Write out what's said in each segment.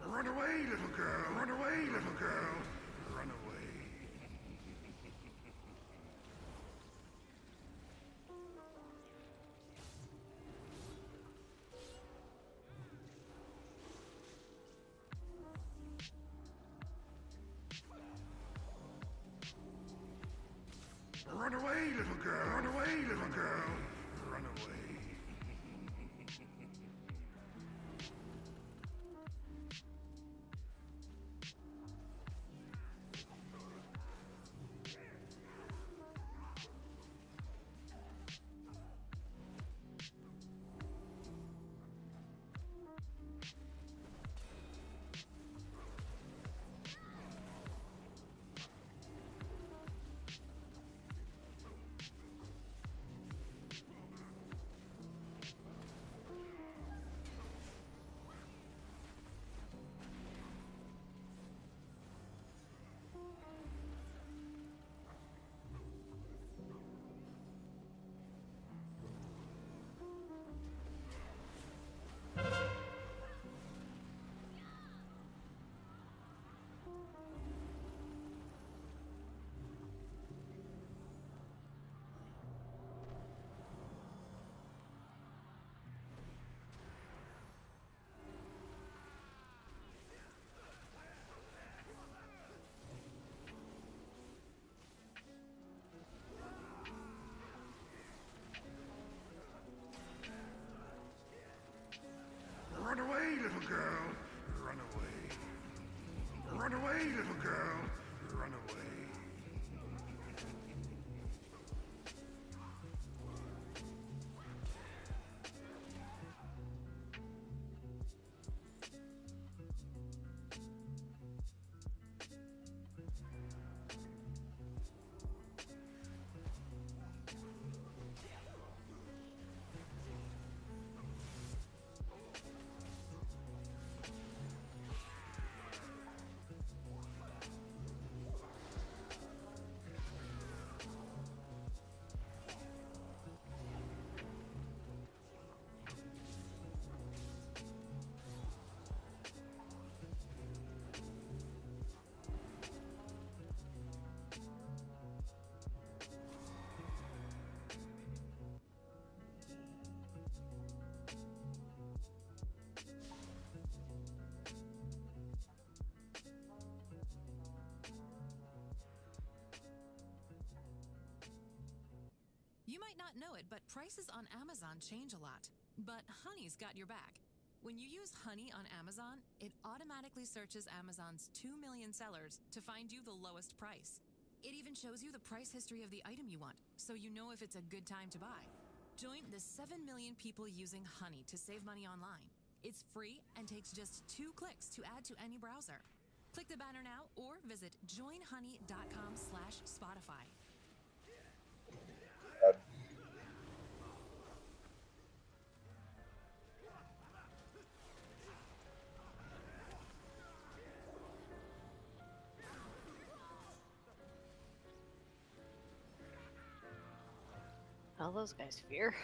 Run away, little girl! Run away, little girl! Run away. Run away, little girl! Run away, little girl! Run away. Run away, little girl! Run away. Run away, little girl! Run away. You might not know it, but prices on Amazon change a lot. But Honey's got your back. When you use Honey on Amazon, it automatically searches Amazon's 2 million sellers to find you the lowest price. It even shows you the price history of the item you want, so you know if it's a good time to buy. Join the 7 million people using Honey to save money online. It's free and takes just 2 clicks to add to any browser. Click the banner now or visit joinhoney.com/Spotify. All those guys fear.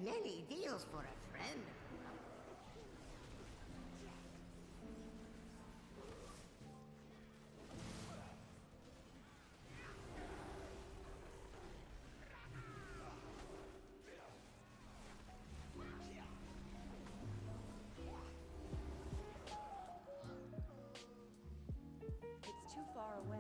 Many deals for a friend. It's too far away.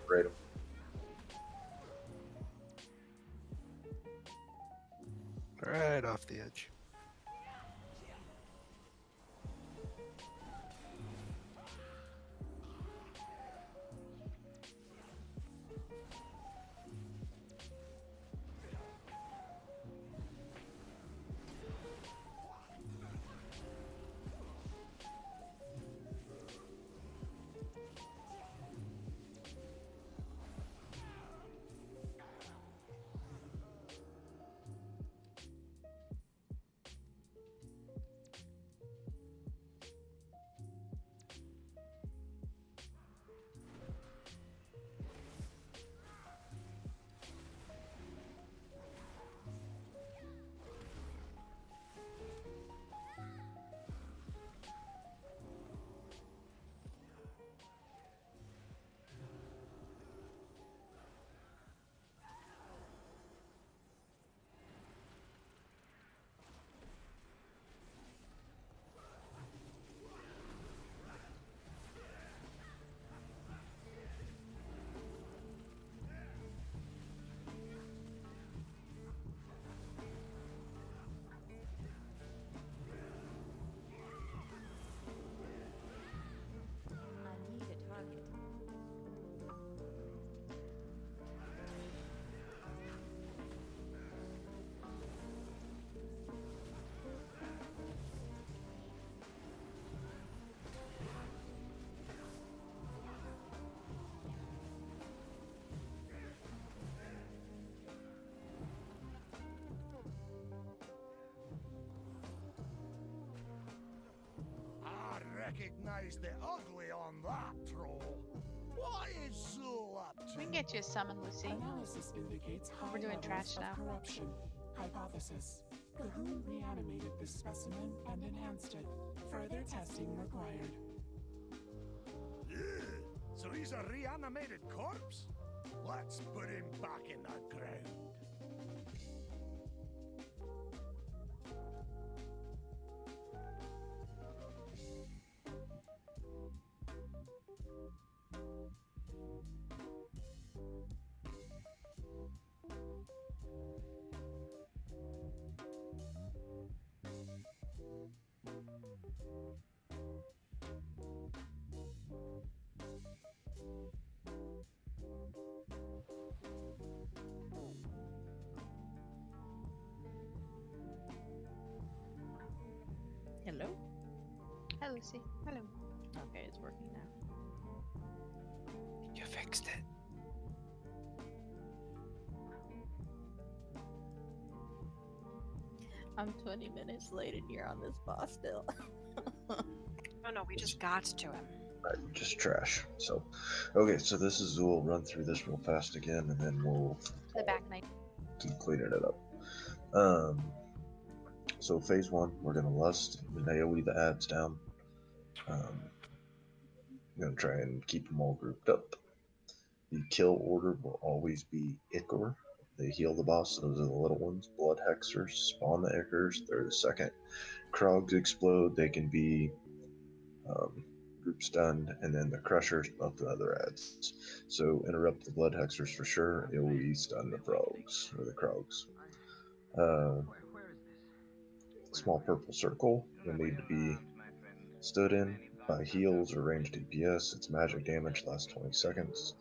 Right. Right off the edge. I need a target. I recognize the ugly on that troll. What is Zool up to? We can get you a summon, Lucy. Analysis indicates high We're doing levels trash of now. corruption. Hypothesis. Cahoon reanimated this specimen and enhanced it. Further testing required. Yeah, so he's a reanimated corpse? Let's put him back in the ground. Hello? Hi, Lucy. Hello. Okay, it's working now. You fixed it. I'm 20 minutes late and you're on this boss still. Oh no, we just got to him. Right, just trash. So, okay, so this is we'll run through this real fast again, and then we'll The back knife. keep cleaning it up. Um, so phase one, we're gonna lust and AoE the ads down. I'm gonna try and keep them all grouped up. The kill order will always be Ichor. They heal the boss, those are the little ones. Blood Hexers spawn the Ichors, they're the second. Krogs explode, they can be group stunned, and then the Crushers buff the other ads. So interrupt the Blood Hexers for sure, AoE stun the frogs, or the Krogs. Small purple circle will need to be stood in by heals or ranged DPS. Its magic damage lasts 20 seconds.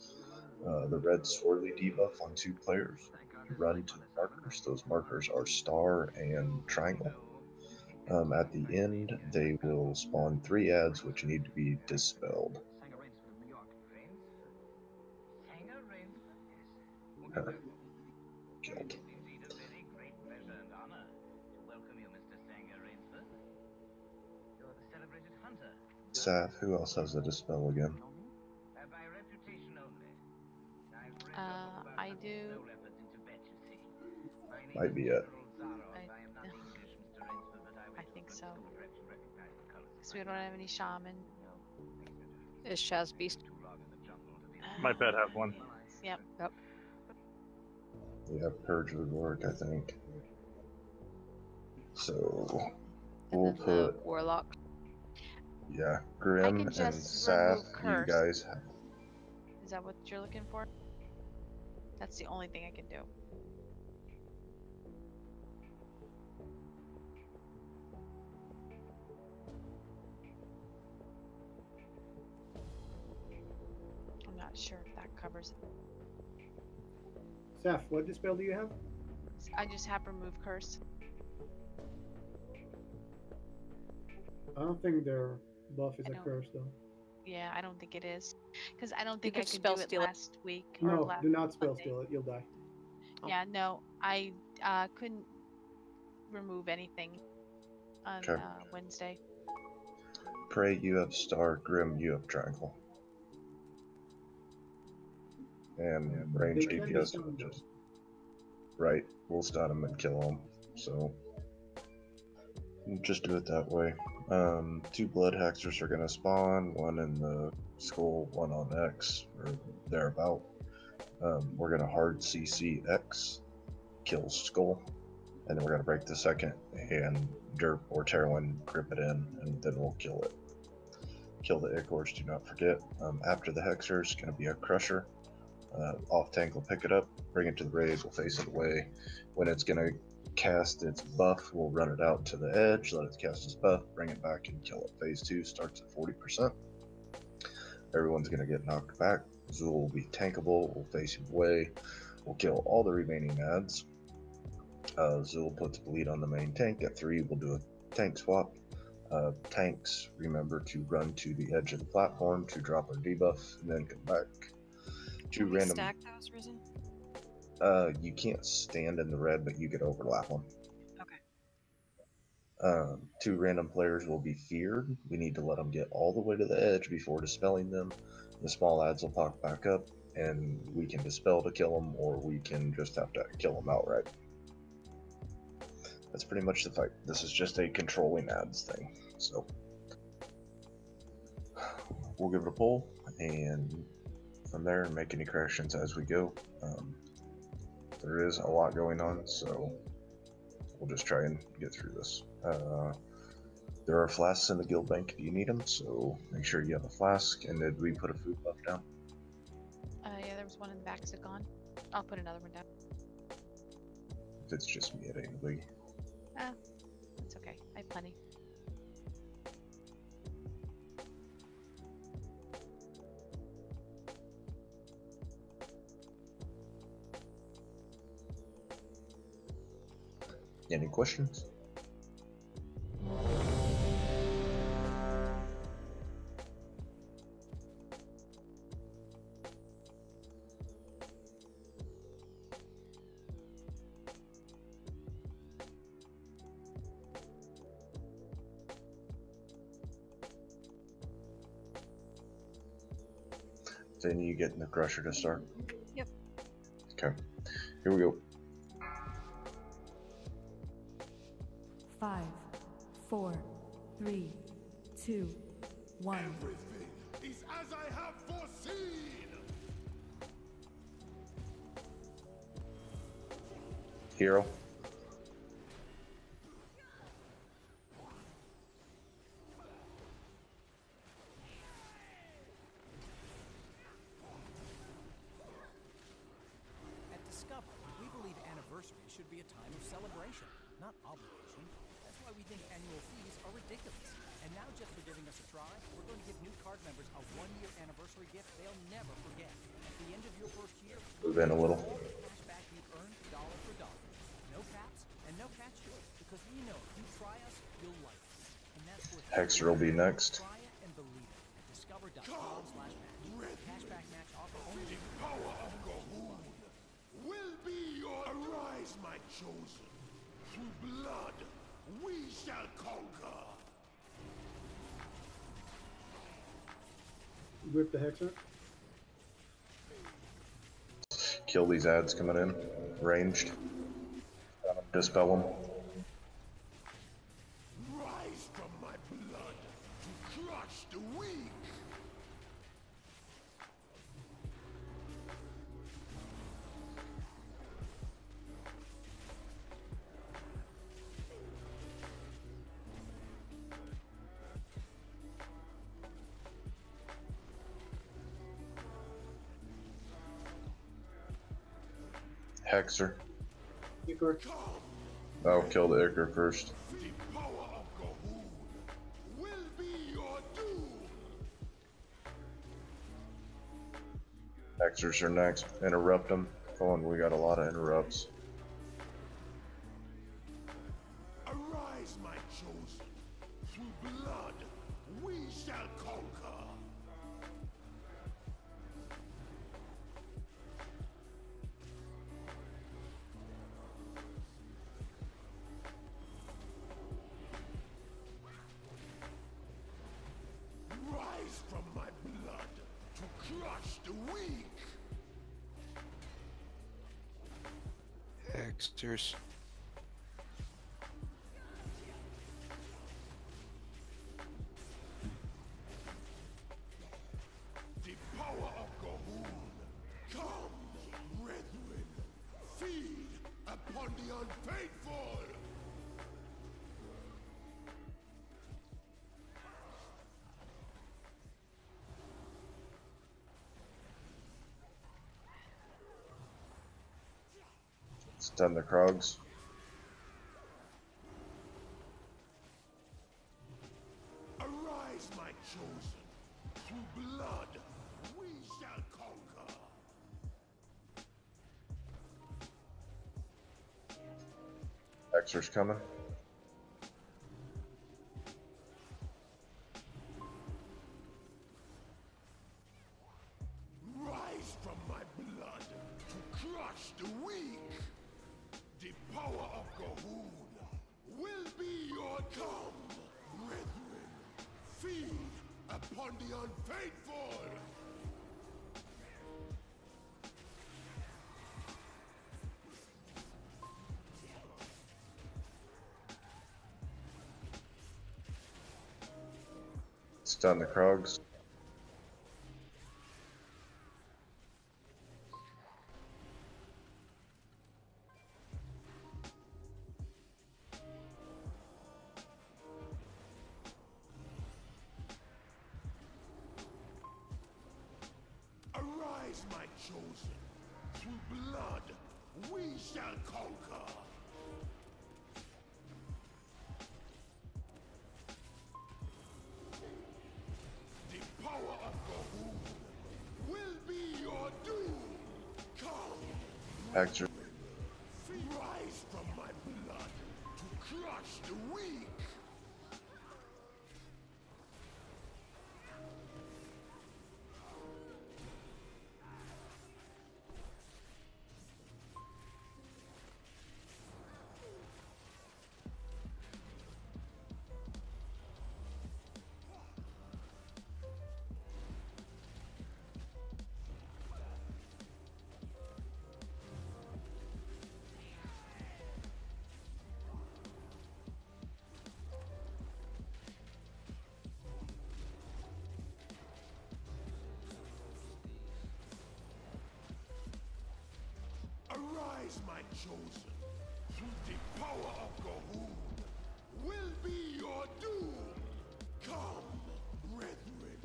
The red swirly debuff on 2 players. Run to the markers. Those markers are star and triangle. At the end, they will spawn 3 ads which need to be dispelled. Killed. Staff, who else has a dispel again? I do. Might be it. I think so. Because we don't have any shaman. Is Shaz Beast? My pet have one. Yep. Yep. Yeah, Purge would work, I think. So And we'll then the put Warlock. yeah, I Grim can and just Saf. remove You curse. guys have Is that what you're looking for? That's the only thing I can do. I'm not sure if that covers it. Seth, what dispel do you have? I just have remove curse. I don't think their buff is I a don't- curse though. Yeah, I don't think it is. Because I don't You think I could could spell do it steal it. last week. Or No, last do not spell Monday. steal it. You'll die. Oh. Yeah, no, I couldn't remove anything on Okay. Wednesday. Prey, you have star. Grim, you have triangle. And range They can be DPS stunned, though. just right. We'll stun them and kill them. So just do it that way. 2 blood hexers are gonna spawn. 1 in the skull, 1 on X or thereabout. We're gonna hard CC X, kill skull, and then we're gonna break the second and derp or Terwin grip it in, and then we'll kill it. Kill the Ichors, do not forget. After the Hexer is going to be a Crusher. Off tank will pick it up, bring it to the raid, we'll face it away. When it's going to cast its buff, we'll run it out to the edge, let it cast its buff, bring it back and kill it. Phase 2 starts at 40%. Everyone's going to get knocked back. Zool will be tankable, we'll face him away. We'll kill all the remaining ads. Zool puts bleed on the main tank. At 3, we'll do a tank swap. Tanks, remember to run to the edge of the platform to drop our debuff and then come back. Can we Random. stack those, Risen? You can't stand in the red, but you could overlap them. Okay. 2 random players will be feared. We need to let them get all the way to the edge before dispelling them. The small ads will pop back up, and we can dispel to kill them, or we can just have to kill them outright. That's pretty much the fight. This is just a controlling ads thing. So we'll give it a pull, and from there make any corrections as we go. There is a lot going on, so we'll just try and get through this. There are flasks in the guild bank if you need them, so make sure you have a flask. And did we put a food buff down? Yeah, there was one in the back. Is it gone? I'll put another one down. If it's just me, it ain't a biggie. It's okay. I have plenty. Any questions? Then you getting the crusher to start? Yep. Okay. Here we go. 5, 4, 3, 2, 1. Everything is as I have foreseen. Hero. At Discover, we believe anniversary should be a time of celebration, not obligation. That's why we think annual fees are ridiculous. And now, just for giving us a try, we're going to give new card members a one-year anniversary gift they'll never forget. At the end of your first year, Move in a little. all the cash back you've earned dollar for dollar. No caps and no catch to it, because we know if you try us, you'll like us. And that's worth it. Hexer will be next. Try it and believe it at discover.com/match. Cashback match offer only. The power of Gahoon will be your arise, my chosen. Through blood, we shall conquer. Whip the Hexer. Kill these ads coming in. Ranged. Dispel them. Rise from my blood to crush the weak. Hexer. Icar. I'll kill the Icar first. The power of Gahoon will be your doom. Hexers are next. Interrupt them. Oh, and we got a lot of interrupts. Arise, my chosen. Through blood, we shall conquer. Rise from my blood to crush the weak. Hexers. The power of Gahoon. Come, brethren. Feed upon the unfaithful. Stun the Krogs. Arise, my chosen. Through blood, we shall conquer. Hexer's coming. Rise from my blood to crush the weak. The power of Gahoon will be your come, brethren. Feed upon the unfaithful. Stun the Krogs. Arise, my chosen. Through blood, we shall conquer. The power of Gahoon will be your doom. Come, Hexer. rise from my blood to crush the weak. Arise, my chosen. The power of Gahoon will be your doom. Come, brethren,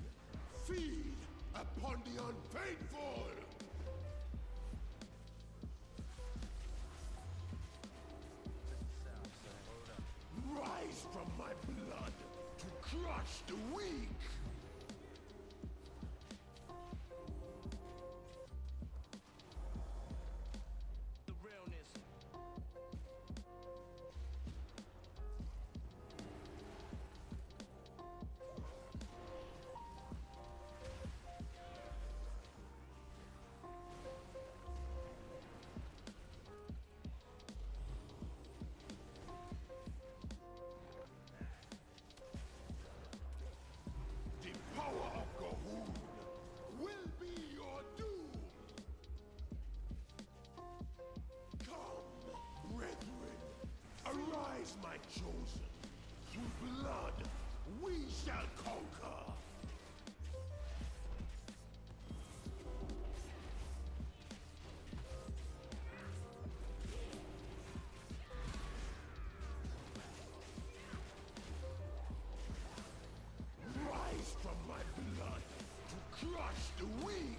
feed upon the unfaithful. Rise from my blood to crush the weak. The realness. The power of Gahoon will be your doom. Come, brethren, arise, my chosen. Through blood, we shall conquer. Rise from my blood to crush the weak.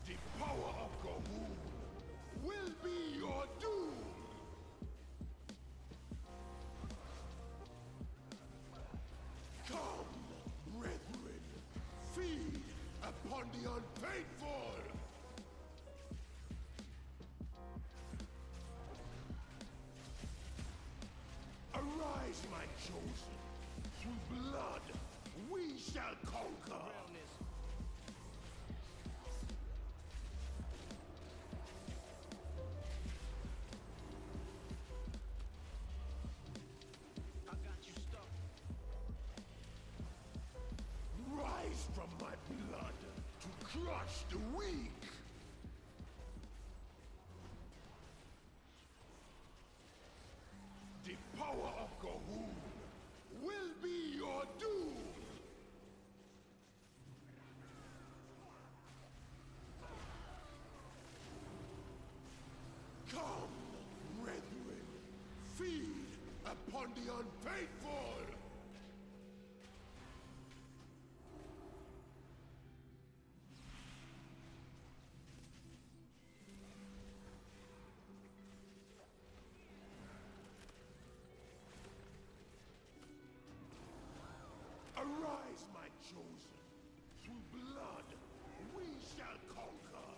The power of Gahoon will be your doom. Come, brethren, feed upon the unfaithful. Arise, my chosen. Through blood, we shall conquer. I got you stuck. Rise from my blood to crush the weak. The power of Gahoon will be your doom. Come, brethren, feed upon the unfaithful. Arise, my chosen. Through blood, we shall conquer.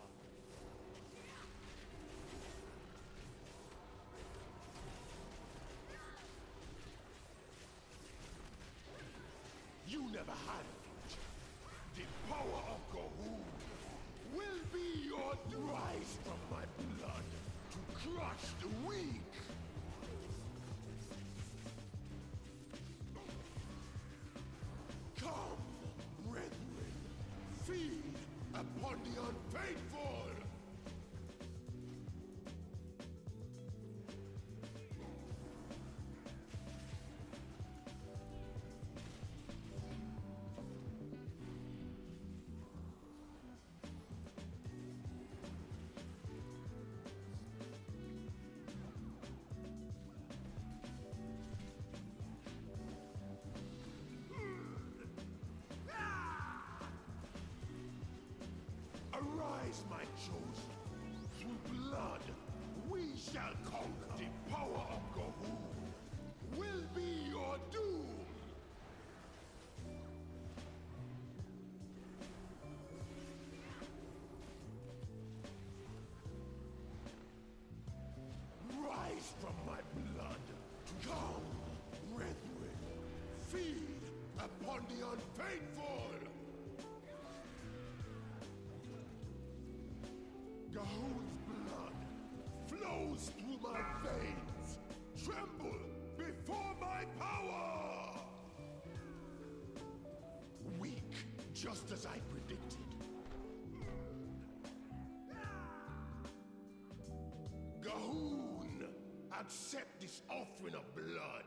You never had it. The power of Gahoon will be your rise from my blood to crush the weak. Come, brethren, feed upon the unfaithful. Arise, my chosen. Through blood, we shall conquer. The power of Gahoon will be your doom. Rise from my blood. Come, brethren, feed upon the unfaithful. Gahoon's blood flows through my veins. Tremble before my power! Weak, just as I predicted. Gahoon, accept this offering of blood.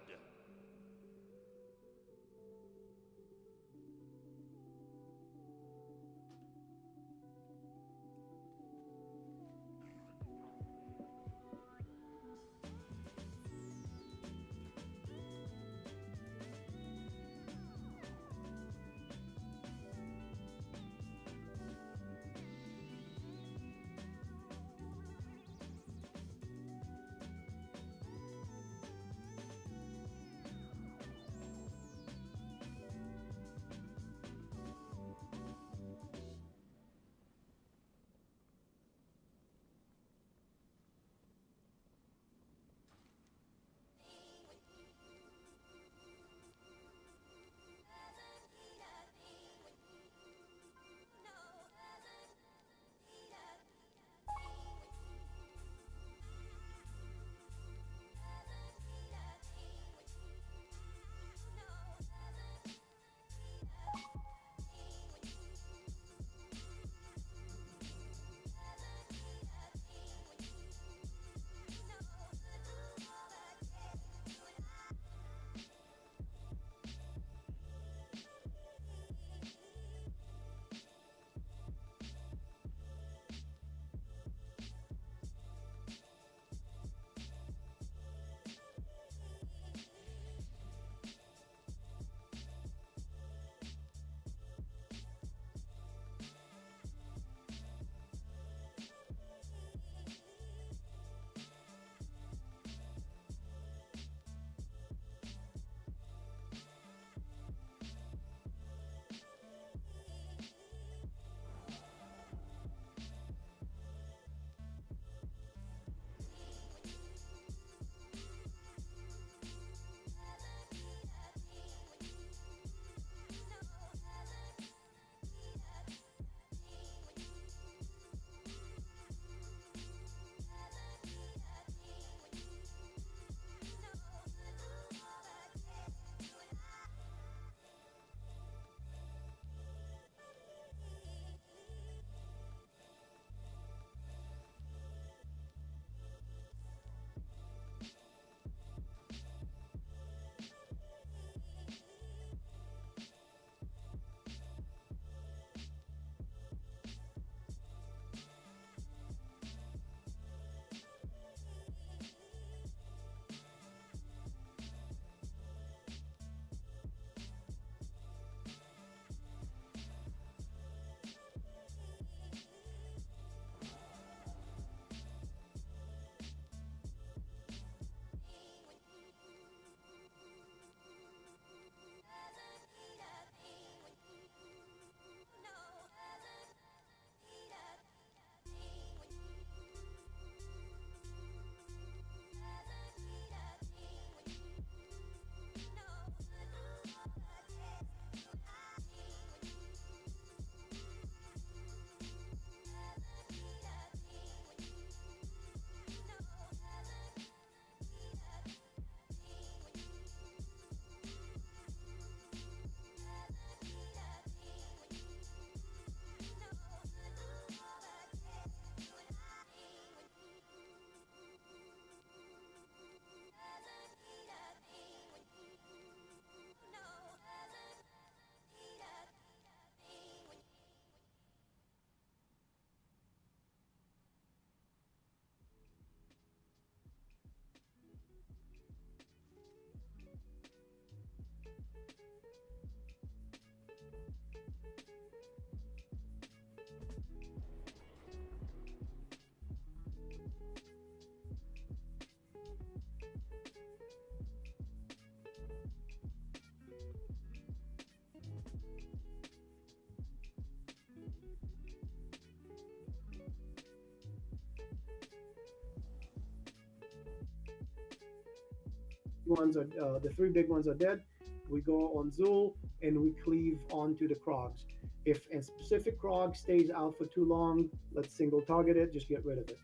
The three big ones are dead. We go on Zul and we cleave onto the Krogs. If a specific Krog stays out for too long, let's single target it, just get rid of it.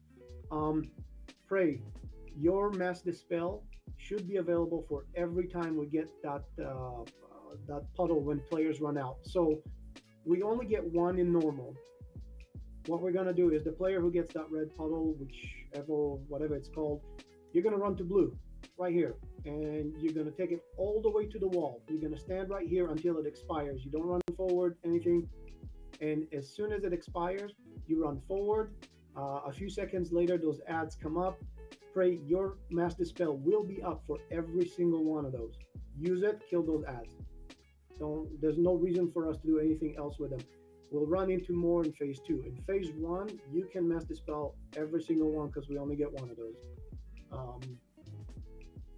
Pray, your mass dispel should be available for every time we get that puddle when players run out. So we only get one in normal. what we're gonna do is the player who gets that red puddle, whichever, whatever it's called, you're gonna run to blue, right here, and you're gonna take it all the way to the wall. You're gonna stand right here until it expires. You don't run forward, anything, and as soon as it expires, you run forward. A few seconds later, those ads come up. Pray your mass dispel will be up for every single one of those. Use it, kill those ads. There's no reason for us to do anything else with them. We'll run into more in phase 2. In phase 1, you can mass dispel every single one because we only get one of those.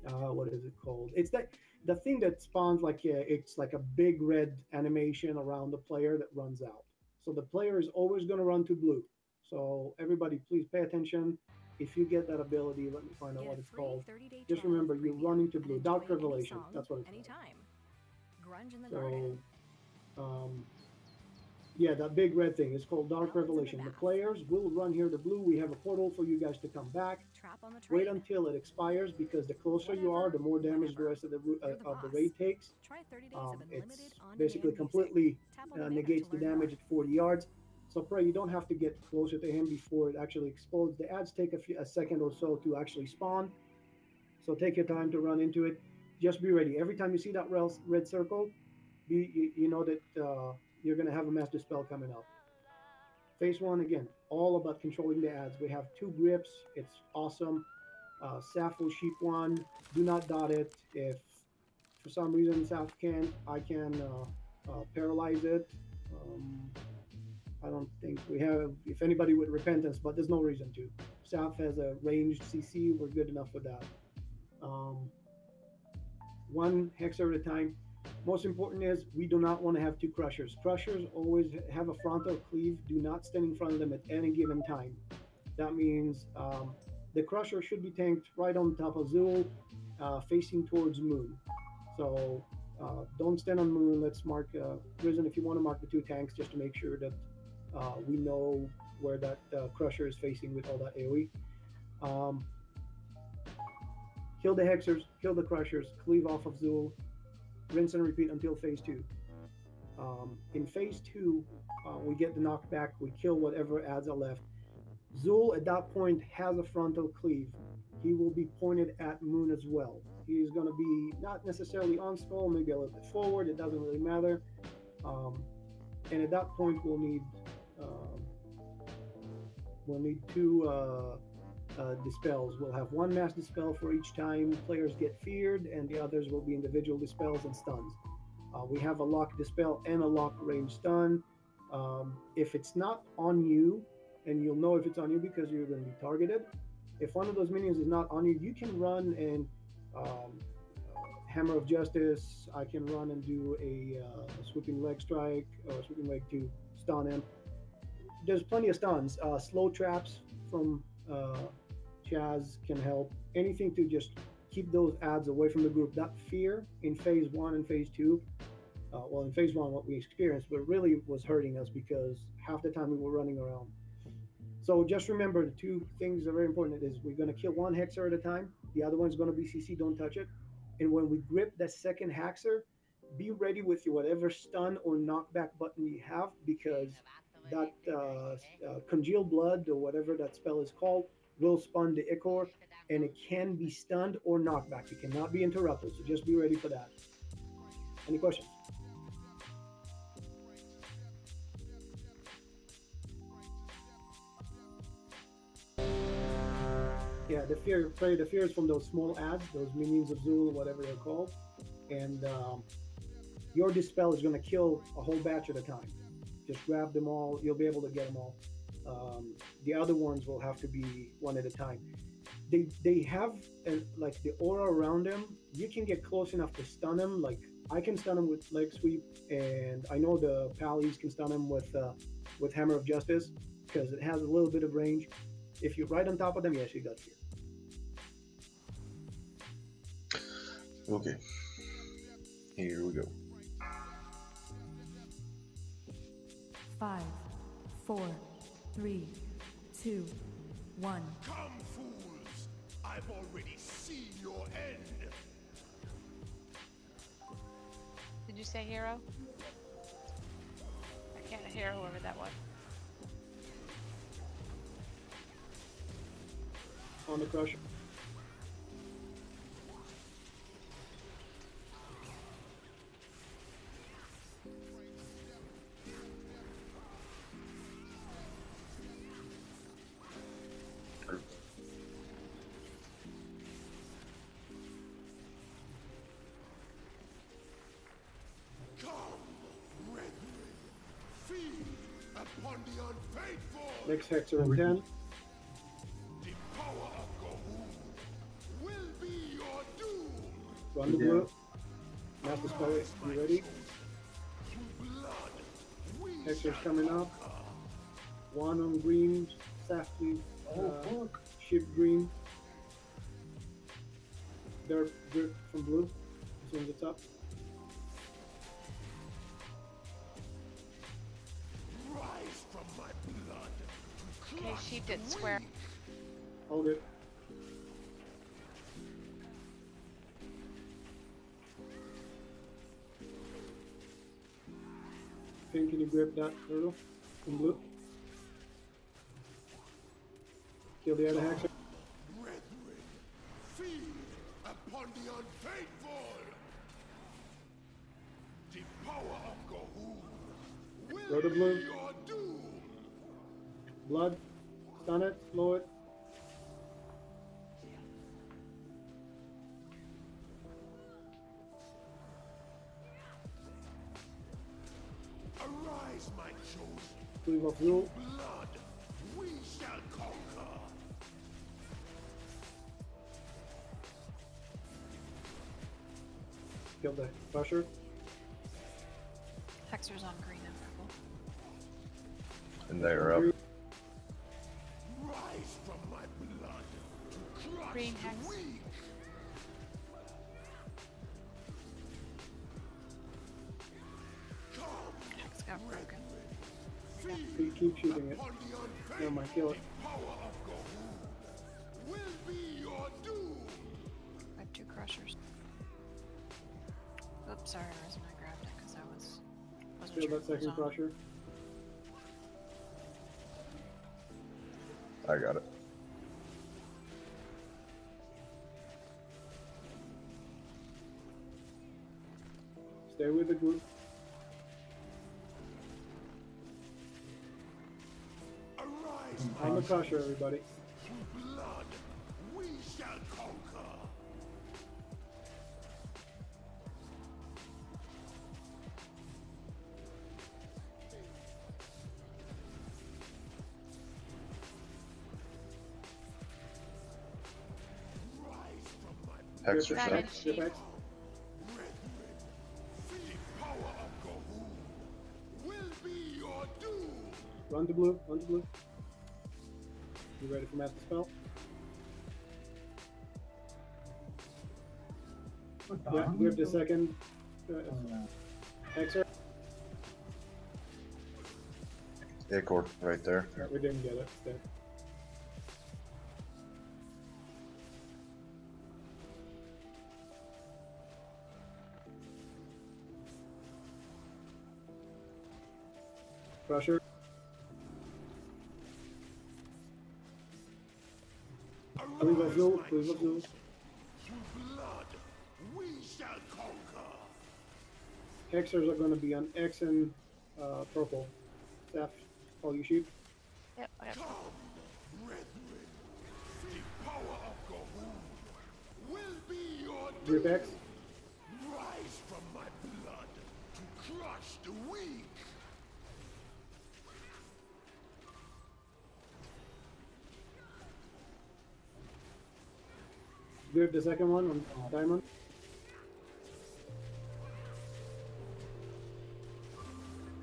What is it called? It's that the thing that spawns like it's like a big red animation around the player that runs out. So the player is always going to run to blue. So everybody, please pay attention. If you get that ability, let me find out what it's called. Just remember, you're running to blue. Dark Revelation. That's what it's called. Grunge in the So, garden. yeah, that big red thing is called Dark Revelation. The players will run here to blue. We have a portal for you guys to come back. Trap on the train. Wait until it expires because the closer you are, the more damage the rest of the raid takes. Try 30 days of unlimited It's on-demand basically music. completely Tap on the banner negates to the learn damage more. at 40 yards. So pray you don't have to get closer to him before it actually explodes. The ads take a second or so to actually spawn. So take your time to run into it. Just be ready. Every time you see that red circle, you know that you're going to have a master spell coming up. Phase 1, again, all about controlling the ads. We have 2 grips. It's awesome. Saf sheep 1. Do not dot it. If for some reason Saf can't, I can paralyze it. I don't think we have, if anybody with repentance, but there's no reason to. Saf has a ranged CC. We're good enough for that. 1 hexer at a time. Most important is we do not want to have 2 crushers. Crushers always have a frontal cleave. Do not stand in front of them at any given time. That means the crusher should be tanked right on top of Zul, facing towards Moon. So don't stand on Moon. Let's mark Risen if you want to mark the 2 tanks just to make sure that we know where that crusher is facing with all that AoE. Kill the hexers, kill the crushers, cleave off of Zul, rinse and repeat until phase 2. In phase 2, we get the knockback, we kill whatever ads are left. Zul at that point has a frontal cleave. He will be pointed at Moon as well. He's going to be not necessarily on skull, maybe a little bit forward, it doesn't really matter. And at that point, we'll need 2 dispels. We'll have 1 mass dispel for each time players get feared, and the others will be individual dispels and stuns. We have a lock dispel and a lock range stun. If it's not on you, and you'll know if it's on you because you're going to be targeted. If one of those minions is not on you, you can run and Hammer of Justice. I can run and do a sweeping leg strike or sweeping leg to stun him. There's plenty of stuns. Slow traps from Chaz can help. Anything to just keep those ads away from the group. That fear in phase 1 and phase 2, well, in phase 1, what we experienced, but really was hurting us because half the time we were running around. So just remember the 2 things that are very important is we're going to kill 1 hexer at a time. The other one's going to be CC, don't touch it. And when we grip that second hexer, be ready with your whatever stun or knockback button you have because that congealed blood or whatever that spell is called will spawn the Ichor, and it can be stunned or knocked back. It cannot be interrupted, so just be ready for that. Any questions? Yeah, the fear is from those small ads, those minions of Zul, whatever they're called, and your dispel is going to kill a whole batch at a time. Just grab them all. You'll be able to get them all. The other ones will have to be 1 at a time. They have like the aura around them. You can get close enough to stun them. Like I can stun them with leg sweep, and I know the Pallies can stun them with Hammer of Justice because it has a little bit of range. If you're right on top of them, yes, you got fear. Okay. Here we go. 5, 4, 3, 2, 1. Come, fools! I've already seen your end! Did you say hero? I can't hear whoever that was. On the crusher. Upon the unfaithful, Next hexer in 10. the power of Gahul will be your doom. Run the blue. Master spell it. You ready? Hexer's coming up. One on green. Softly. Ship green. Dirt drip from blue. As soon as it's up. Rise from my blood. Okay, she did square. Hold it. Finn, can you grab that turtle from blue? Kill the other hexer. Brethren, feed upon the unfaithful. The power of Gahul will Go to be blue. your doom. Blood. Stun it. Slow it. Arise, my chosen. Cleave off Zul. Blood, we shall conquer. Kill the crusher. Hexer's on green and purple. And they are up. Rise from my blood to crush Green the hex. weak. Hex got broken. Keep shooting it. Upon the unfaithful, Never mind, kill it. power of Gahul will be your doom. I have 2 crushers. Oops, sorry, Risen, I grabbed it because I wasn't Kill sure that if it was second on. crusher. I got it. Stay with the group. Arise, On the crusher, everybody. through blood, we shall conquer. Rise from my Hexer's Got up. it. Sheep. brethren. The power of Gahul will be your doom. Run to blue. Run to blue. You ready for master spell? Yeah, grab the second hexer. Acorn right there. Yeah, we didn't get it. It's there. Crusher. Cleave of Zul. Cleave of Zul. Through blood, we shall conquer. Hexers are going to be on X and purple. Staff, all you sheep. Yep, I got Come, brethren. The power of Gahul will be your Grip doom. X. Rise from my blood to crush the weak. Grip the second one on diamond.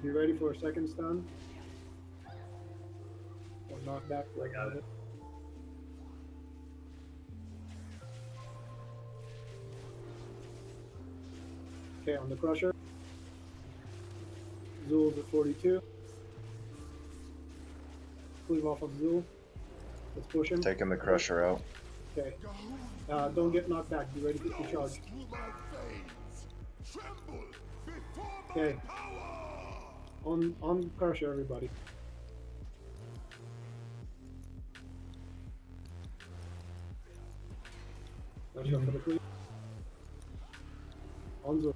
You ready for a second stun? Or knock back? I got it. Okay, on the crusher. Zul's at 42. Cleave off of Zul. Let's push him. Taking the crusher out. Okay. Don't get knocked back. Be ready to charge. Through my veins, tremble before my Okay. power. On crusher, everybody. Watch out for the cleave. On Zul.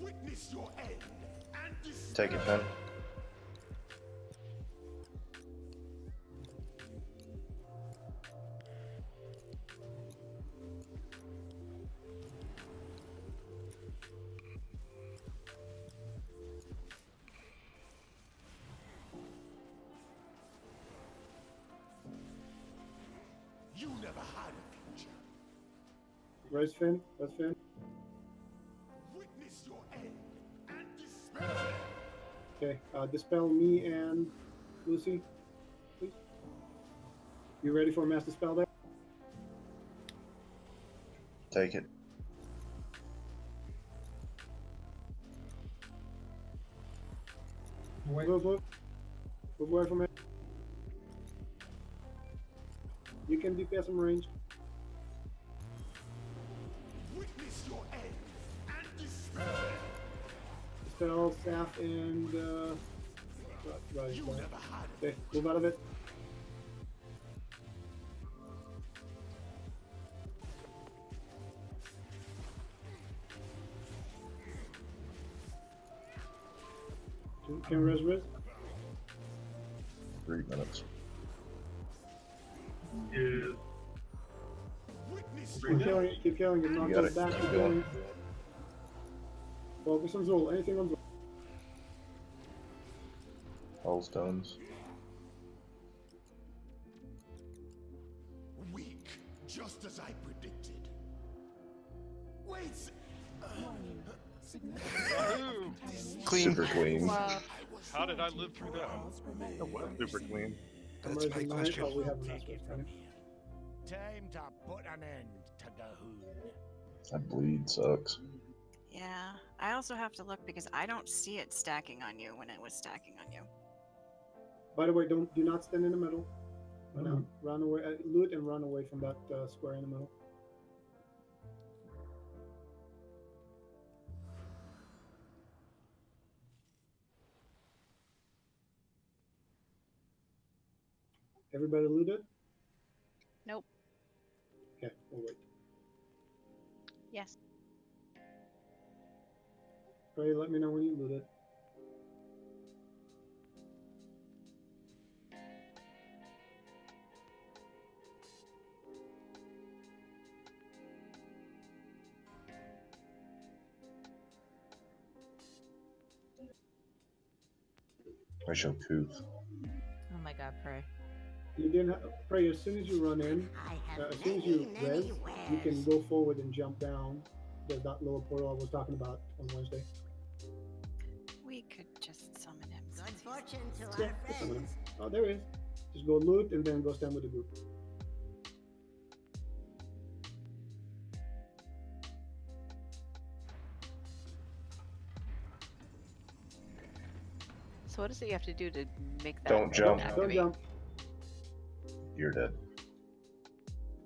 Witness your end and Take it, Finn. You never had a future. Raise Finn. That's Finn. Witness your end and despair. Okay, dispel me and Lucy, please. You ready for a mass dispel there? Take it. Move away from it. You can DPS some range. Witness your end and despair. Dispel, staff, and right. You never had a Okay, move out of it. Can res. 3 minutes. witness Keep killing it, keep killing it, knock You got it it. back, Keep keep going. killing it. Focus on Zul, anything on Zul. All stones. weak, just as I predicted. Wait. Clean. Super clean. Wow. How did I live through that? It was super clean. That's my question. Oh, we have a mass res, right? Time to put an end to the hood. That bleed sucks. Yeah, I also have to look because I don't see it stacking on you when it was stacking on you. By the way, do not stand in the middle. Run away, loot and run away from that square in the middle. Everybody looted? Nope. Okay, we'll wait. Yes. Pray, let me know when you looted. I shall coof. Oh my god, pray. You didn't pray as soon as you run in. I have As soon as you many res, you wares. can go forward and jump down. There's that little portal I was talking about on Wednesday. We could just summon him. Good fortune to Yeah, our just summon him. friends. Oh, there he is. Just go loot and then go stand with the group. So what is it you have to do to make that? Don't jump. Don't activate? jump. You're dead.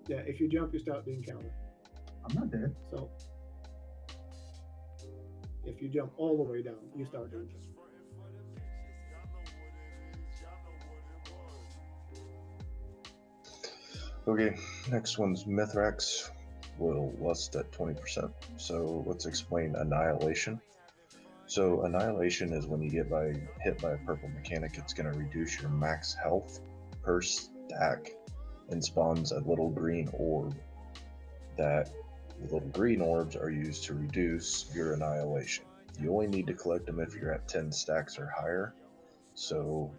Yeah, if you jump, you start being counted. I'm not dead. So if you jump all the way down, you start doing it. Okay, next one's Mithrax. Will lust at 20%. So let's explain Annihilation. So Annihilation is when you get hit by a purple mechanic, it's going to reduce your max health per stack and spawns a little green orb. The little green orbs are used to reduce your Annihilation. You only need to collect them if you're at 10 stacks or higher, so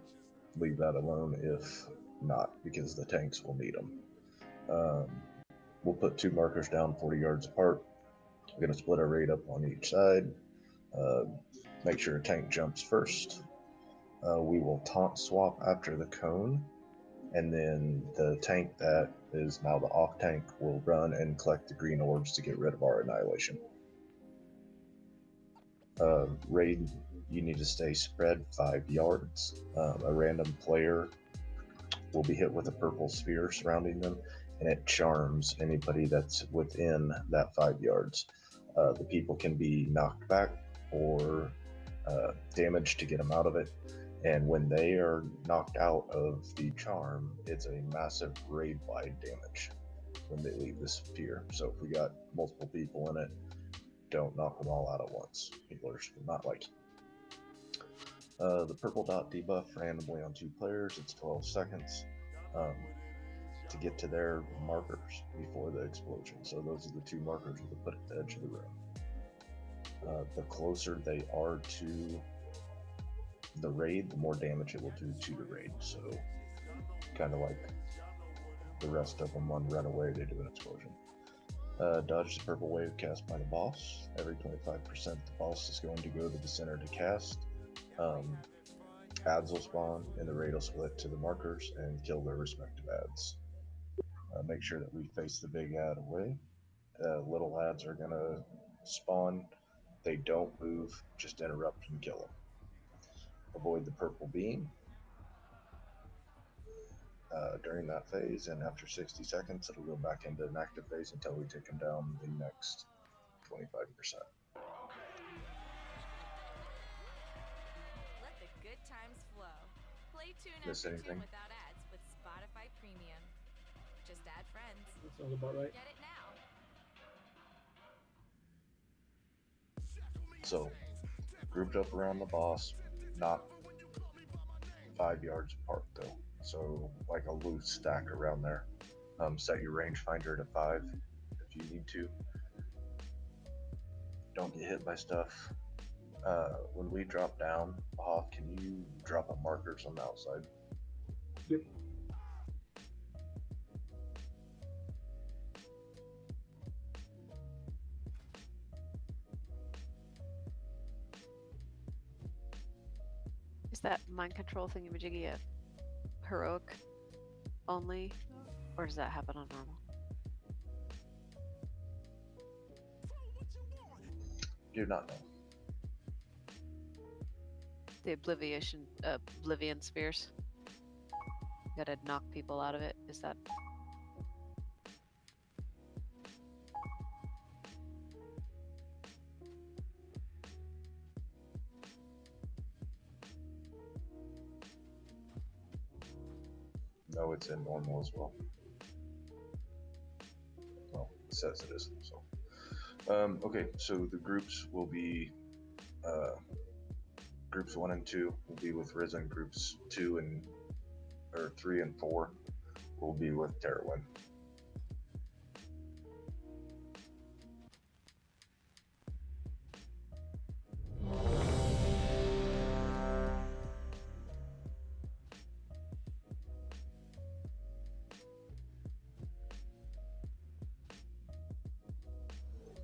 leave that alone if not, because the tanks will need them. We'll put 2 markers down 40 yards apart. We're going to split our raid up on each side. Make sure a tank jumps first. We will taunt swap after the cone, and then the tank that is now the off tank will run and collect the green orbs to get rid of our Annihilation. Raid, you need to stay spread 5 yards. A random player will be hit with a purple sphere surrounding them, and it charms anybody that's within that 5 yards. The people can be knocked back or damaged to get them out of it, And when they are knocked out of the charm, it's a massive raid-wide damage when they leave the sphere. So if we got multiple people in it, don't knock them all out at once. People are not like the purple dot debuff randomly on 2 players. It's 12 seconds to get to their markers before the explosion. So those are the 2 markers we put at the edge of the room. The closer they are to the raid, the more damage it will do to the raid. So kind of like the rest of them on run away, they do an explosion. Dodge the purple wave cast by the boss. Every 25% the boss is going to go to the center to cast. Ads will spawn and the raid will split to the markers and kill their respective ads. Make sure that we face the big ad away. Little ads are gonna spawn. They don't move, just interrupt and kill them. Avoid the purple beam during that phase, and after 60 seconds it'll go back into an active phase until we take them down the next 25%. Let the good times flow. Play tune Miss after anything? tune without ads with Spotify Premium. Just add friends. That sounds about right. Get it now. So, grouped up around the boss, not 5 yards apart though. So, like a loose stack around there. Set your rangefinder to 5 if you need to. Don't get hit by stuff. When we drop down, Hoff, can you drop a markers on the outside? Yep. Is that mind control thingamajiggy a heroic only, or does that happen on normal? Do not know. The oblivion spheres. Gotta knock people out of it. Is that? No, it's in normal as well. Well, it says it is. So, okay. So the groups will be groups 1 and 2 will be with Risen. Groups 3 and 4 will be with Terrawin.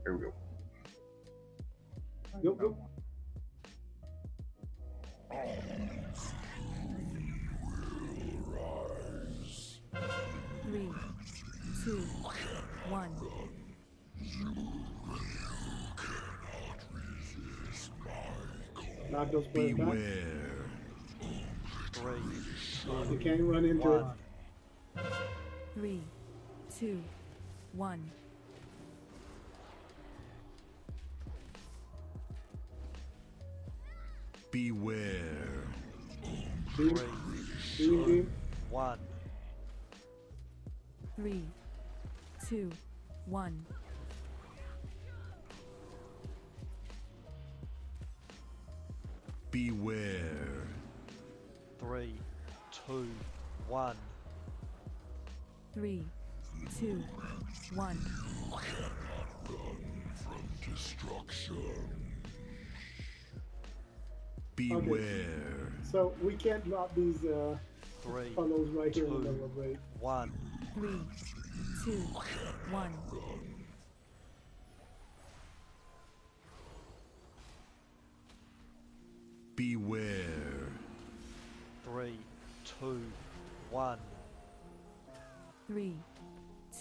Here we go. Yep, yep. Three, two, one. Knock those players back. Beware. You can't run into it. 3, 2, 1. Beware. Beam. Beam, beam. 1. 3, 2, 1. Beware. 3, 2, 1. 3, 2, 1. From destruction. Beware. So we can't drop these 3, funnels right here in the 2, middle of raid. 1. 3, 2, 1. Beware. 3, 2, 1. 3,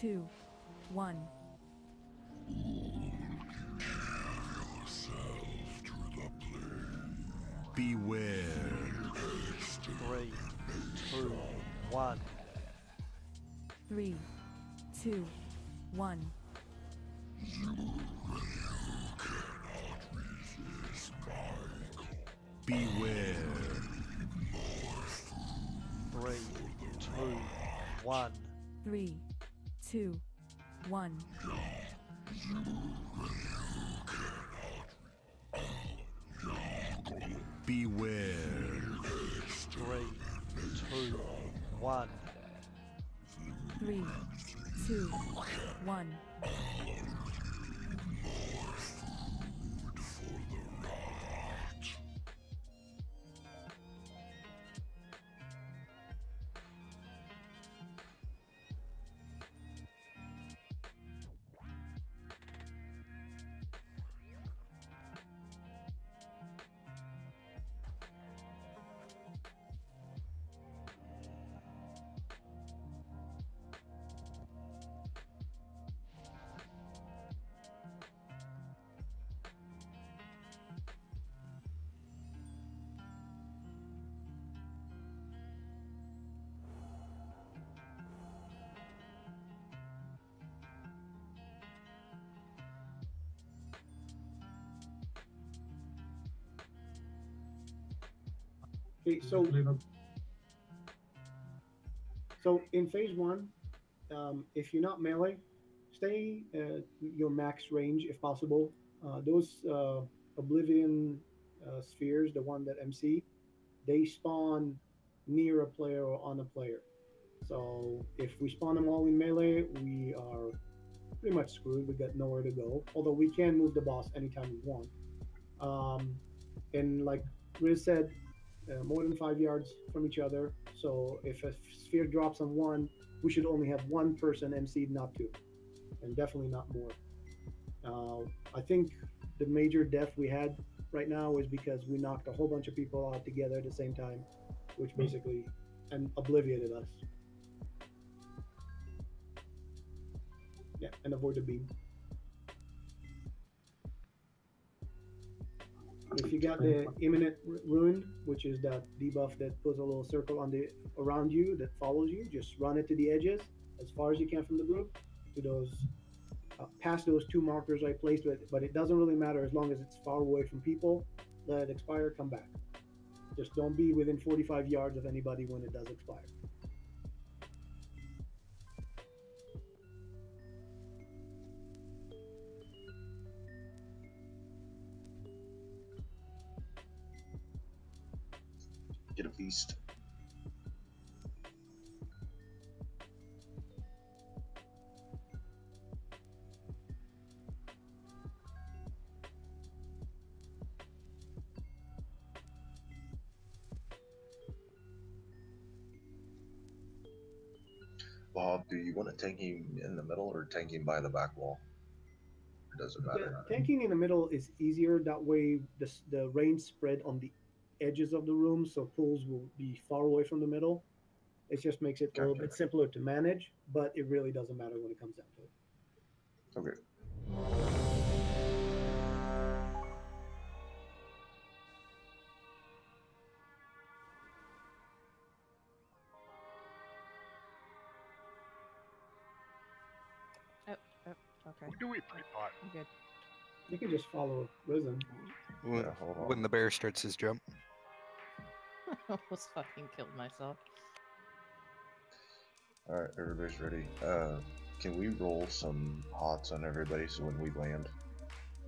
2, 1. Beware. 3, 2, 1. 3, 2, 1. Beware. 3, 2, 1. 3, 2, 1. Beware. 3, 2, 1. 3, 2, 1. Okay, so in phase one, if you're not melee, stay your max range if possible. Those Oblivion spheres, the one that MC, they spawn near a player or on a player. So if we spawn them all in melee, we are pretty much screwed. We got nowhere to go. Although we can move the boss anytime we want. And like Riz said, more than 5 yards from each other. So if a sphere drops on one, we should only have one person MC'd, not two, and definitely not more. I think the major death we had right now is because we knocked a whole bunch of people out together at the same time, which basically obliterated us. Yeah, and avoid the beam. If you got the imminent ruin, which is that debuff that puts a little circle on the around you that follows you, just run it to the edges as far as you can from the group to those past those two markers I placed. But it doesn't really matter as long as it's far away from people. Let it expire, come back. Just don't be within 45 yards of anybody when it does expire. Get a feast. Bob, do you want to tank him in the middle or tank him by the back wall? It doesn't matter. Yeah, tanking in the middle is easier. That way, the range spread on the edges of the room, so pulls will be far away from the middle. It just makes it a little bit simpler to manage, but it really doesn't matter when it comes down to it. Okay. Okay. Who do we pre-pot? I'm good. You can just follow Risen. When the bear starts his jump. I almost fucking killed myself. Alright, everybody's ready. Can we roll some hots on everybody so when we land?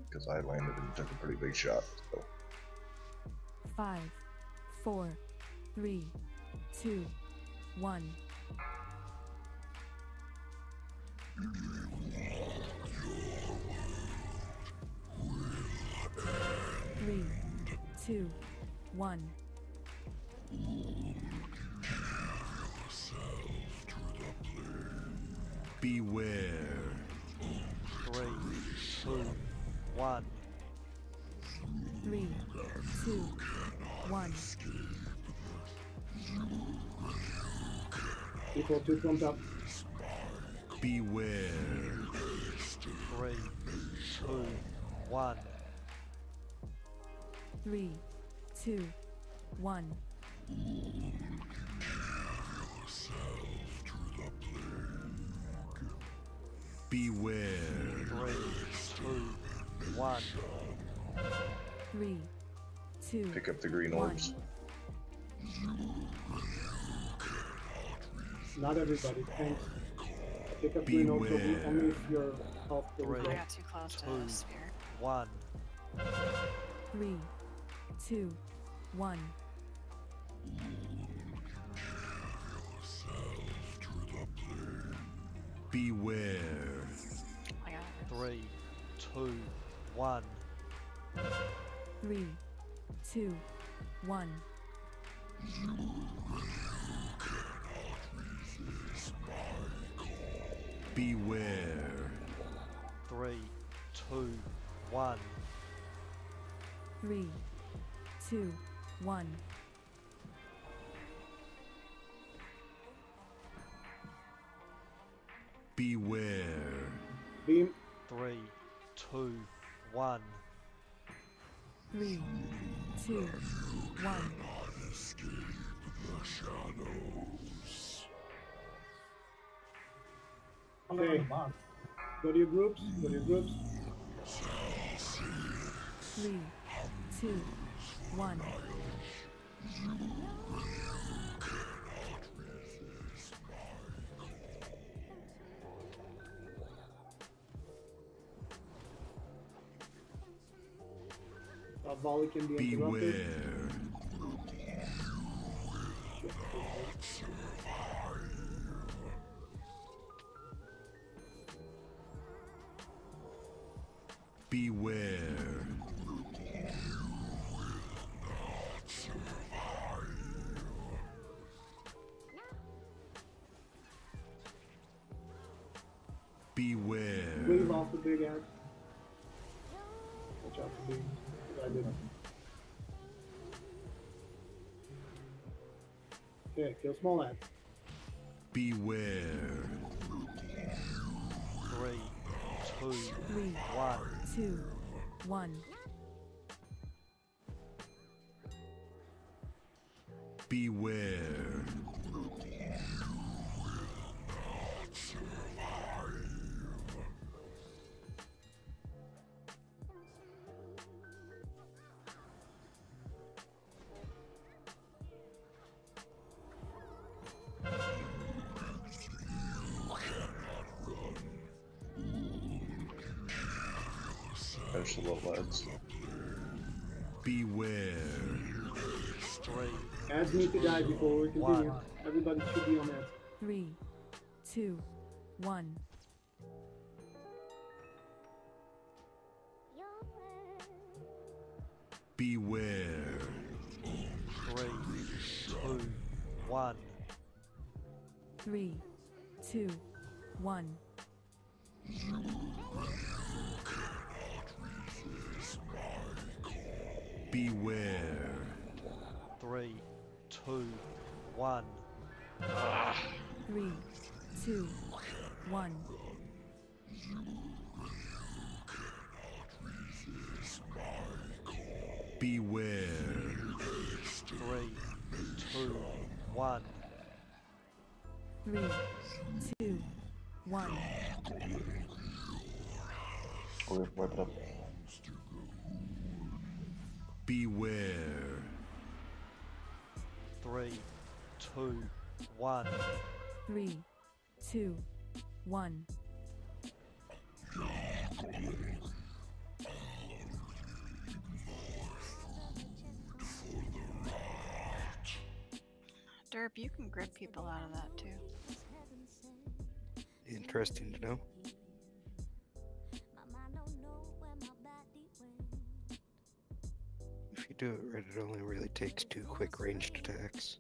Because I landed and took a pretty big shot. So. 5, 4, 3, 2, 1. 3, 2, 1. Beware. 3, 2, 1. 3, 2, 1. Equal 2 thumbs up. Beware. 3, 2, 1. 3, 2, 1. Beware. 3, 2, 1. 3, 2. Pick up the green 1. orbs. Not everybody. Thanks. Pick up green also only if your health goes Three, I up. got too close to two, sphere. 1. 3, 2, 1. Beware. I got it. 3, 2, 1. 3, 2, 1. Beware. 3, 2, 1. 3, 2, 1. Beware. Beam. 3, 2, 1. 3, 2, 1. Okay. Go to your groups. Go to your groups. 3, 2, 1. Volley can be interrupted. Beware. Beware. Beware. Leave off the big axe. Watch out for beams. I didn't. Okay, kill small axe. Beware. 3, 2, 3, 1. 2, 1. Beware. There's the little lads. Beware. 3, Ads need to die before we continue. 1. Everybody should be on ads. 3, 2, 1. Beware. 3, 2, 1. 3, 2, 1. Beware. 3, 2, 1. 3, 2, 1. Beware. 3, 2, 1. 3, 2, 1. Okay, wipe it up. Beware. 3, 2, 1. 3, 2, 1. Derp, you can grip people out of that too. Interesting to know. If you do it right, it only really takes 2 quick ranged attacks.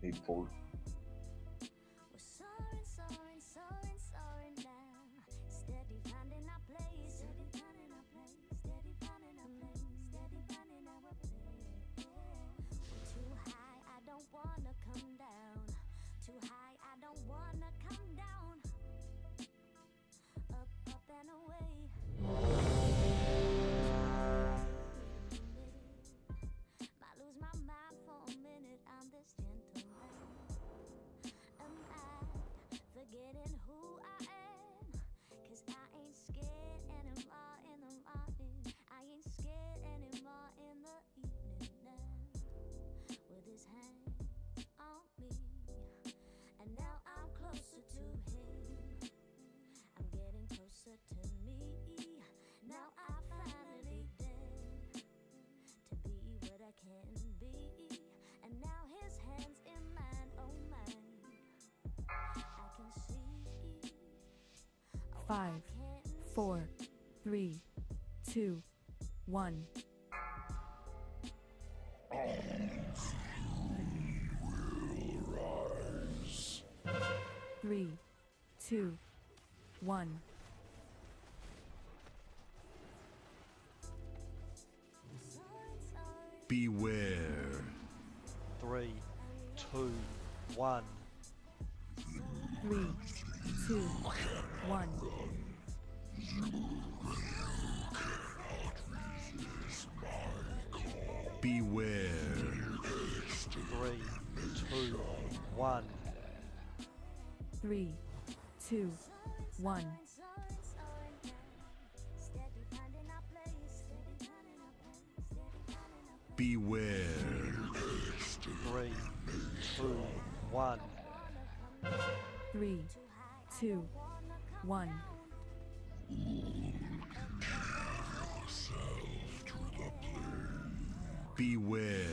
Need 4. 5, 4, 3, 2, 1. 3, 2, 1. Beware. 3, 2, 1. 3, 2, 1. Beware. 3, 2, 1. 3, 2, 1. Beware. 3, 2, 1. 3, 2, 1. Beware.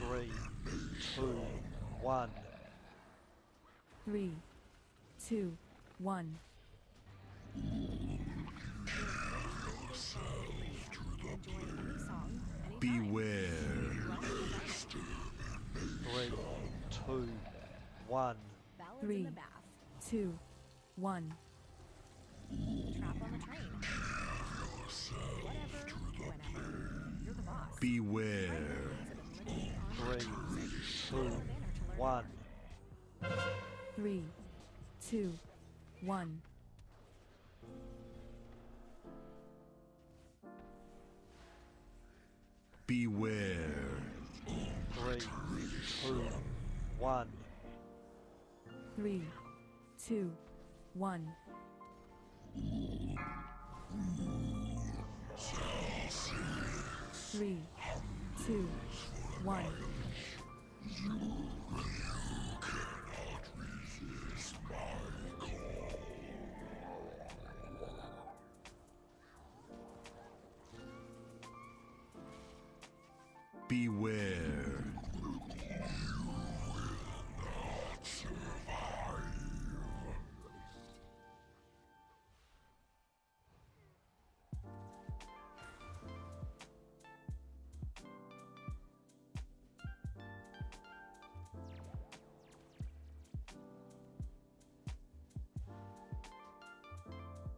3, 2, 1. 3, 2, 1. Beware. 3, 2, 1. 3, 2, 1. Trap on the train. Whatever, whenever. You're the boss. Beware. 3, 2, 1. 3, 2, 1. Beware. 3, 2, 1. 3, 2, 1. 3, 2, 1. Beware.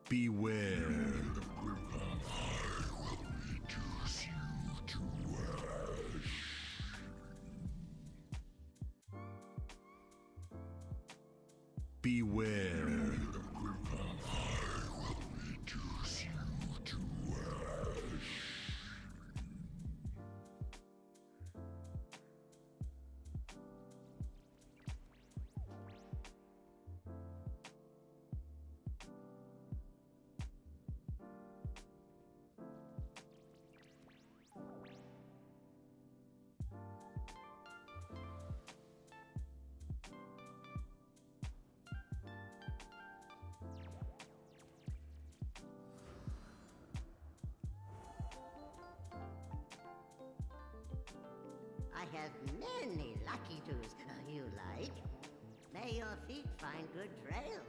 Beware. Beware. I have many lucky twos you like. May your feet find good trails.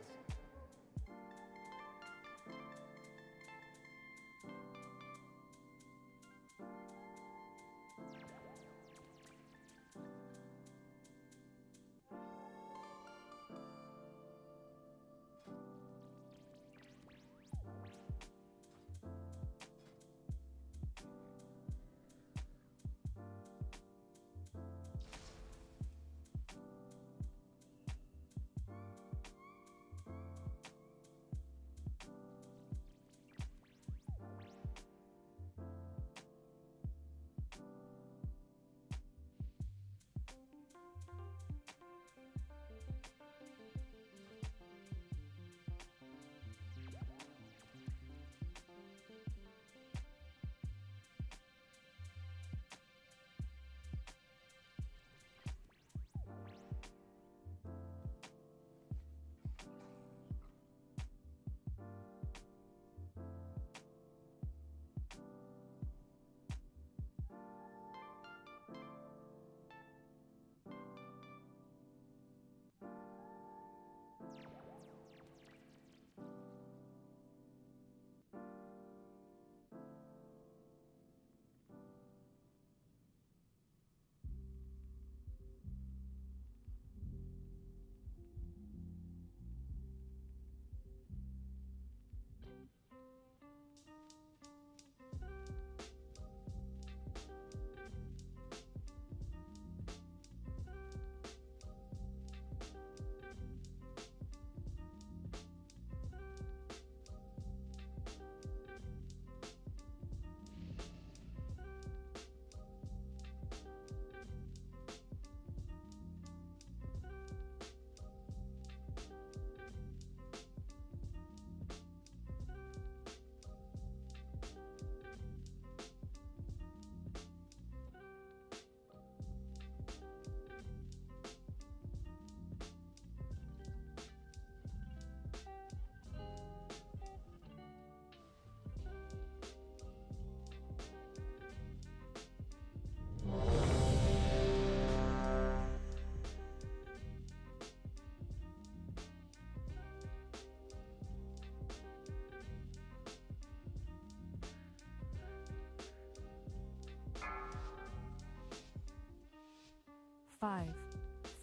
5,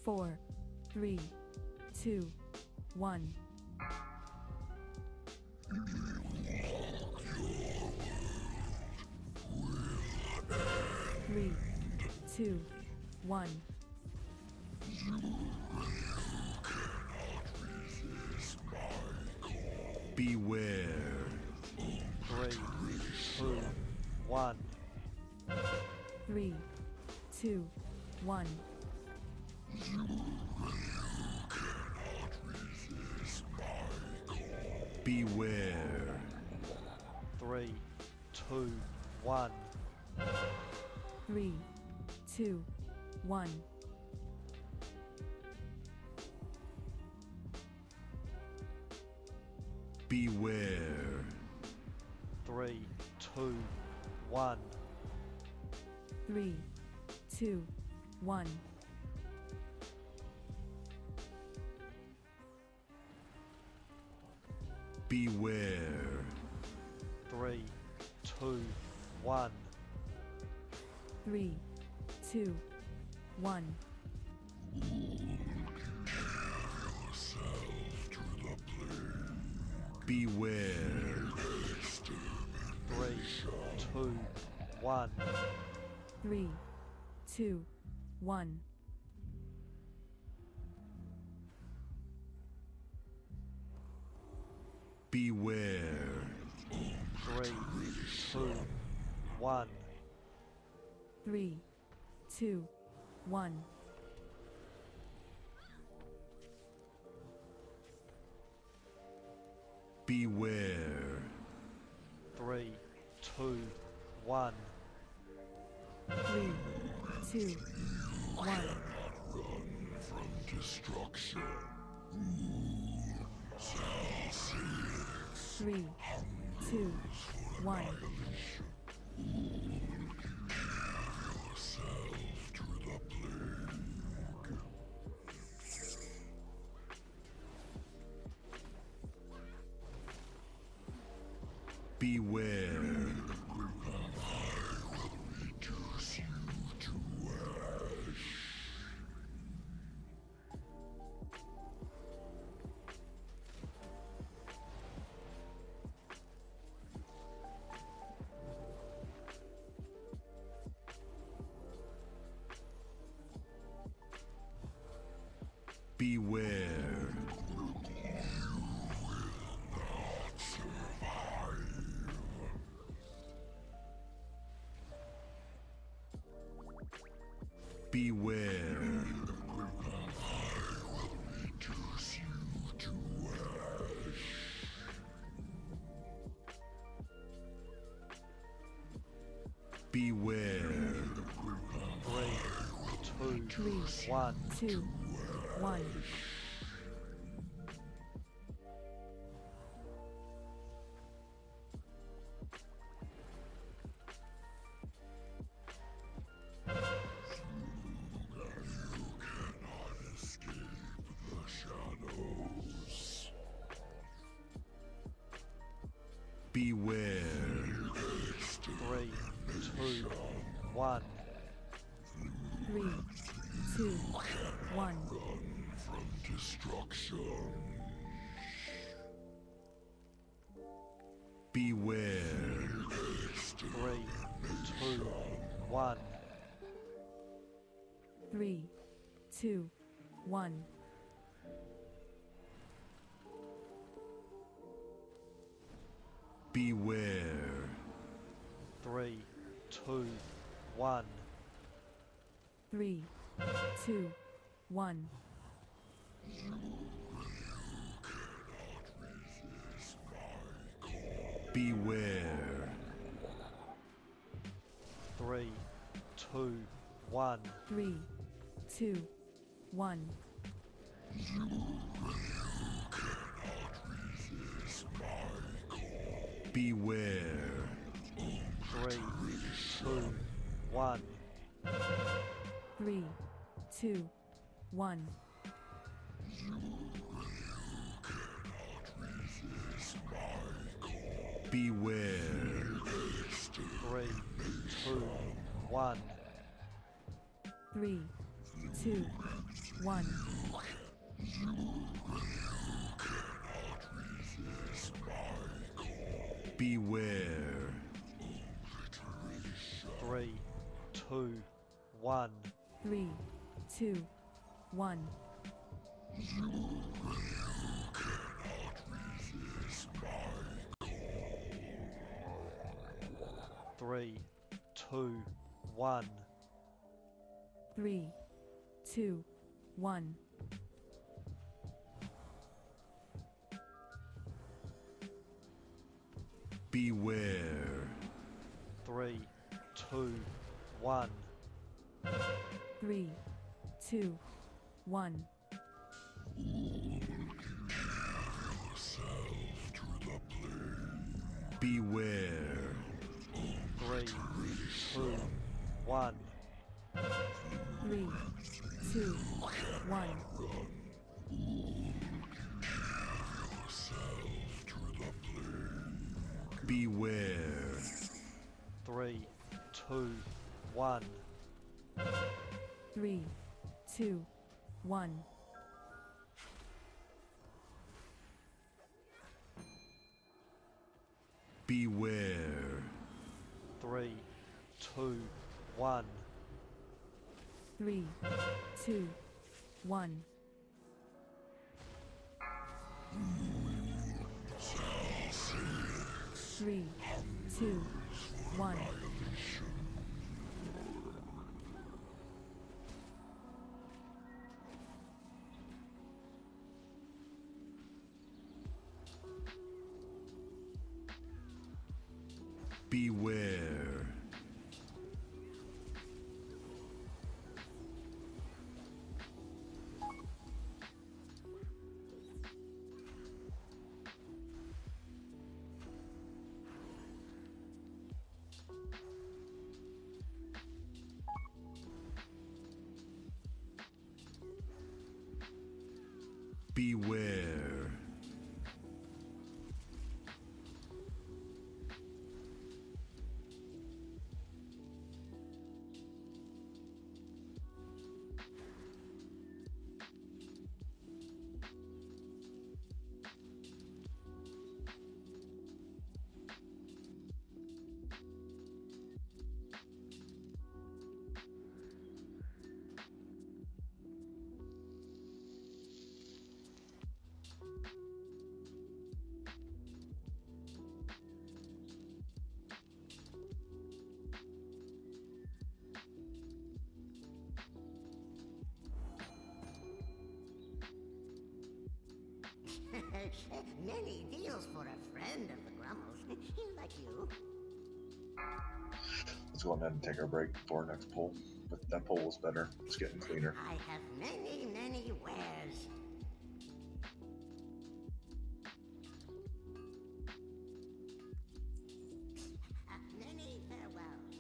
4, 3, 2, 1. 3, 2, 1. Beware. 3, 2, 1. 3, 2, 1. Beware. 3, 2, 1. 3, 2, 1. Beware. 3, 2, 1. 3, 2, 1. Beware. 3, 2, 1. 3, 2, 1. Beware. 3, 2, 1. 3, 2, 1. Beware. 3, 2, 1. 3, 2, 1. Beware. 3, 2, 1. 3, 2, 1. From destruction. 3, 2, 1. Beware. Beware. Beware. Beware. 3, 2, 3, 1. 2, 1. Beware. 3, 2, 1. 3, 2, 1. From destruction. Beware. 3, 2, 1. 3, 2, 1. Beware. 3, 2, 1. 3, 2, 1. Beware. 3, 2, 1. 3, 2, 1. Beware. 3, 2, 1. 3, 2, 1. Beware. 3, 2, 1. 3, 2, 1. Beware. 3, 2, 1. 3, 2, 1. 3, 2, 1. 3, 2, 1. Beware. 3, 2, 1. 3, 2, 1. Beware. 3, 2, 1. 3, 2, 1. Beware. 3, 2, 1. 3, 2, 1. Beware. 3, 2, 1. 3, 2, 1. 3, 2, 1. Beware. Beware. Many deals for a friend of the Grummles. Like you. Let's go ahead and take our break before our next pull. But that pull was better. It's getting cleaner. I have many, many wares. Many farewells.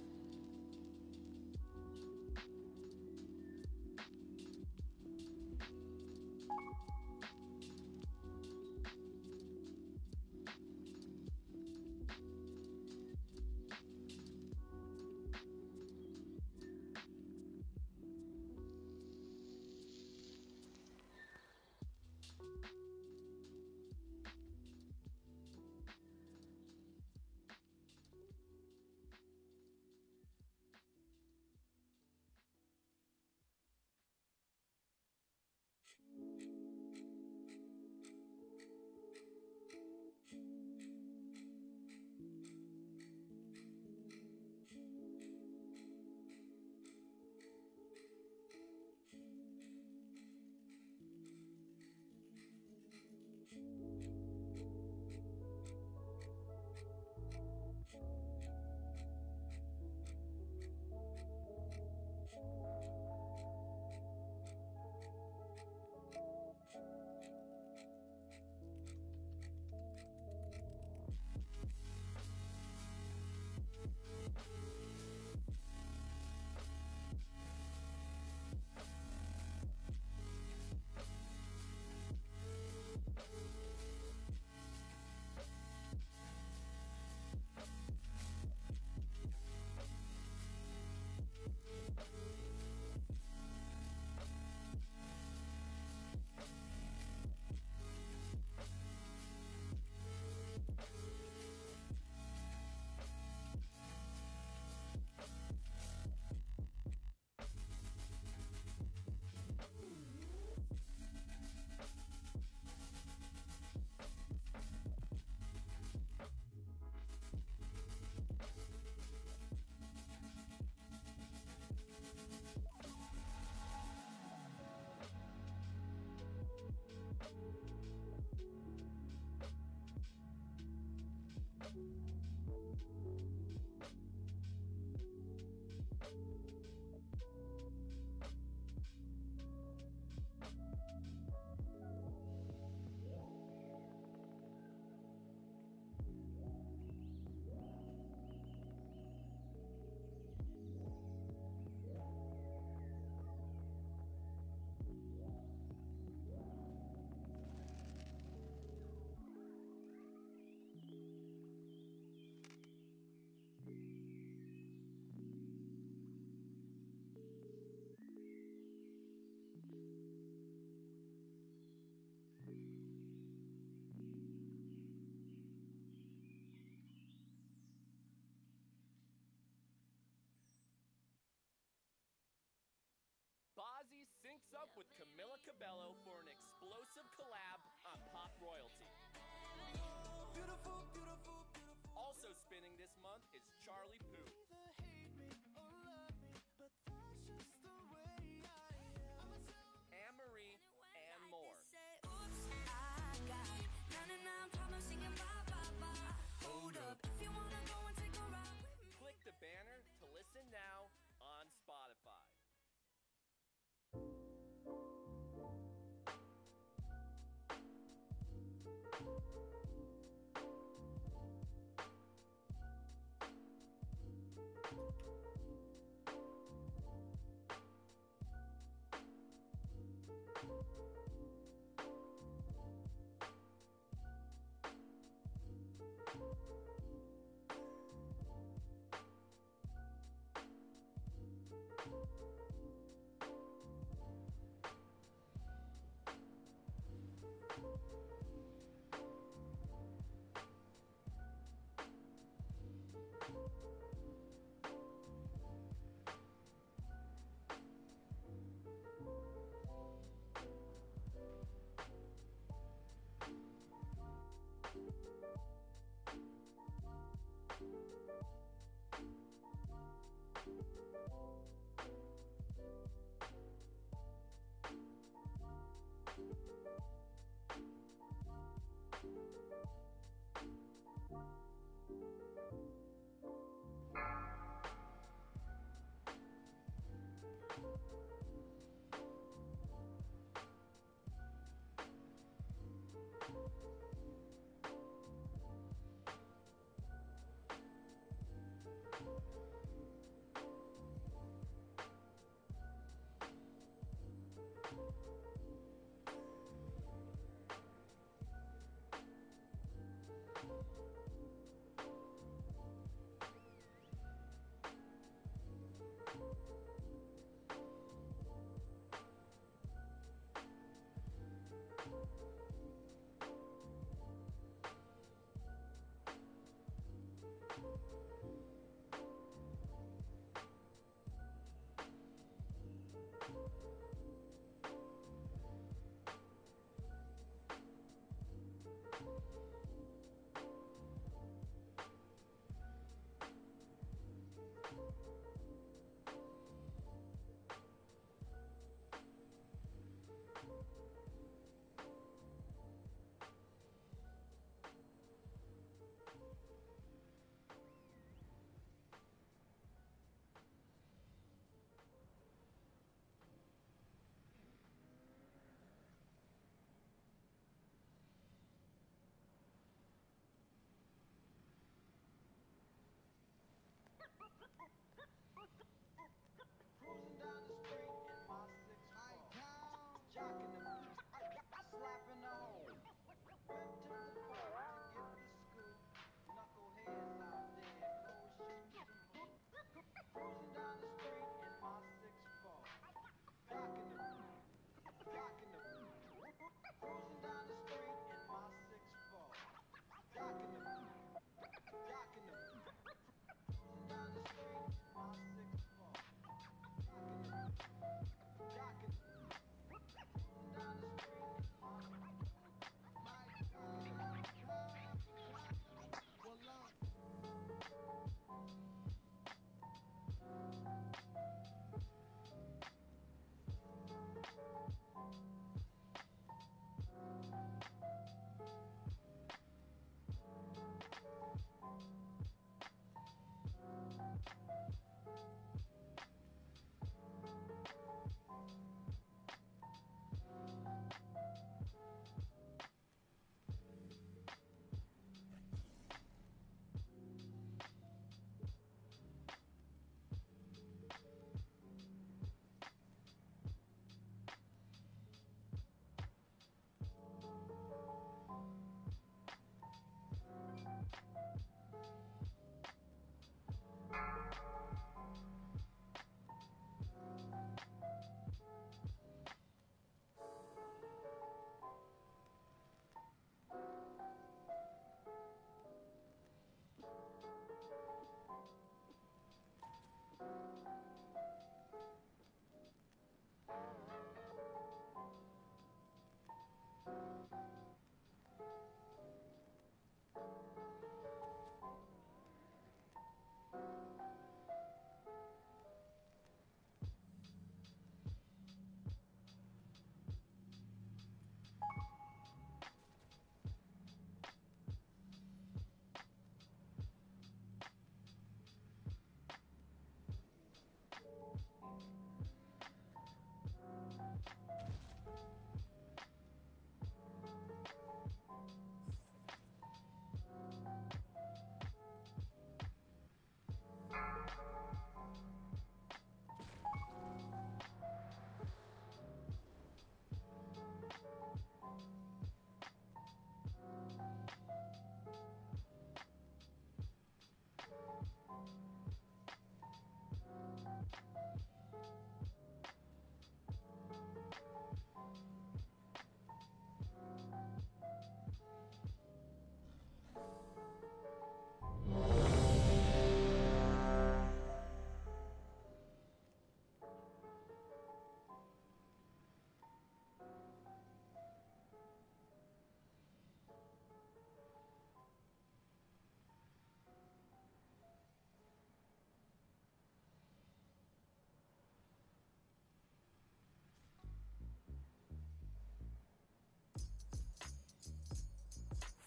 Camila Cabello for an explosive collab on Pop Royalty. Also spinning this month is Charlie Puth. Anne-Marie and more. Click the banner to listen now on Spotify.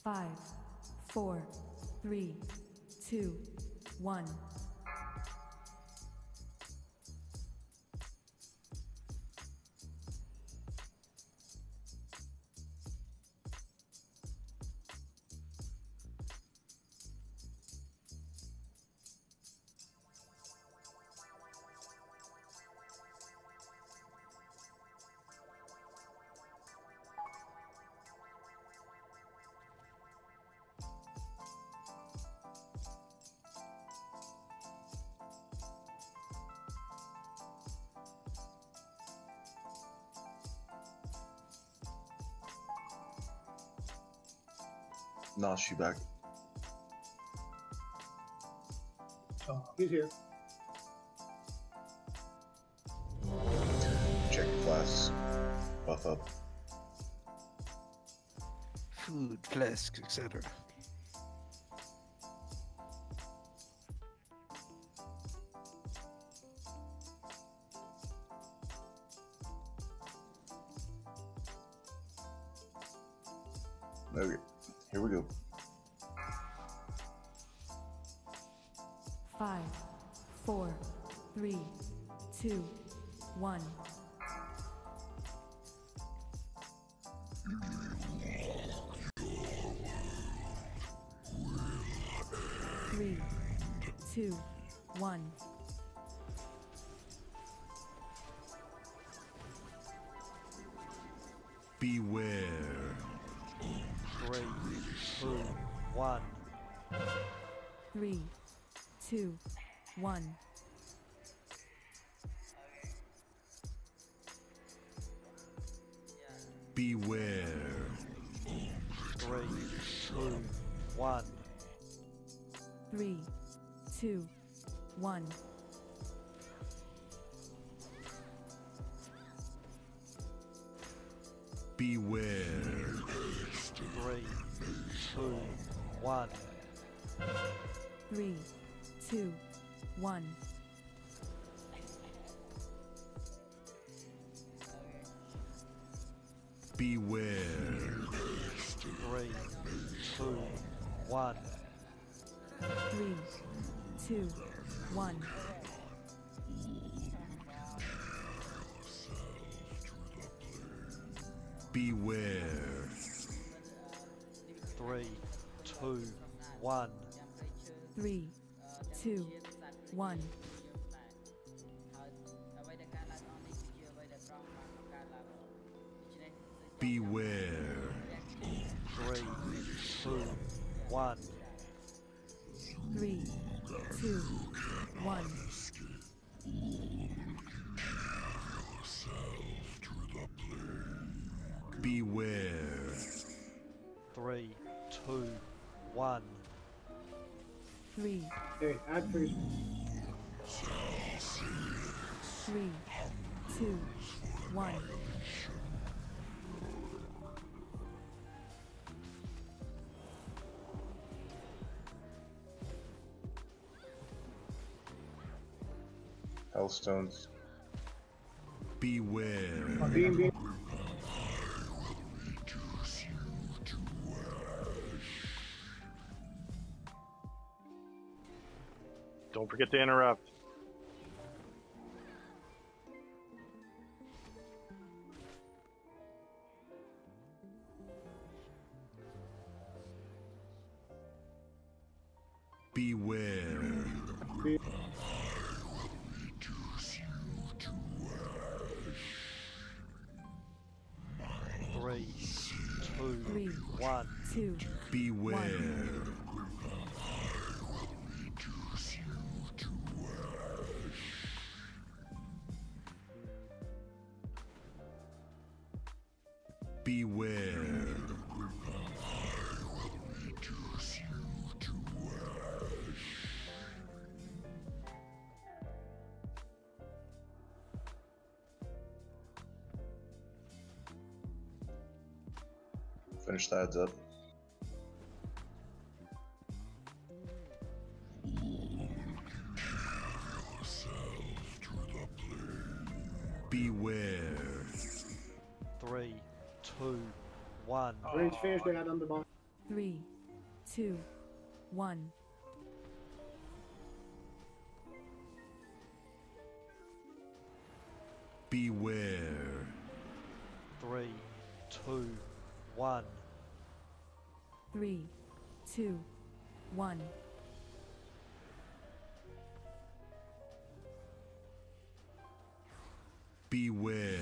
5, 4, 3, 2, 1. Nah, she back. He's here. Check your flasks. Buff up. Food, flasks, etc. Okay, here we go. 5, 4, 3, 2, 1. Three, 2, 1. Beware. 3, 2, 1. 3, 2, 1. Beware. 3, 2, 1. 3, 2, 1. Beware. 3, 2, 1. 3, 2, 1. Beware. 3, 2, 1. 3, 2, 1. Beware. 3, 2, 1. 3, 2, 1. Beware. 3, 2, 1. 3, 2, 1. Beware. 3, 2, 1. 3, Hey, add freeze. 3, 2, 1. Hellstones. Beware. Beam, beam. Don't forget to interrupt. Beware. Beam. 3, 2, 3, 1. 2, Beware. 1. Beware. 'em. Finish the heads up. Beware. 3, 2, 1. Range finished, they had under bomb. 3, 2, 1. Beware. 3, 2, 1. 3, 2, 1. Beware.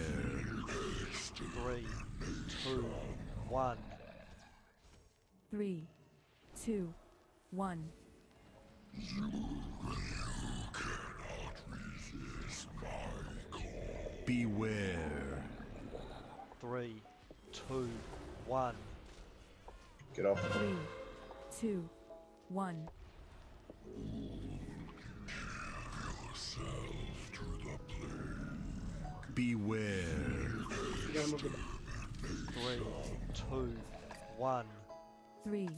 3, 2, 1. 3, 2, 1. Beware. 3, 2, 1. Get off. 3, 2, 1. Beware. 3, 2, 1. 3,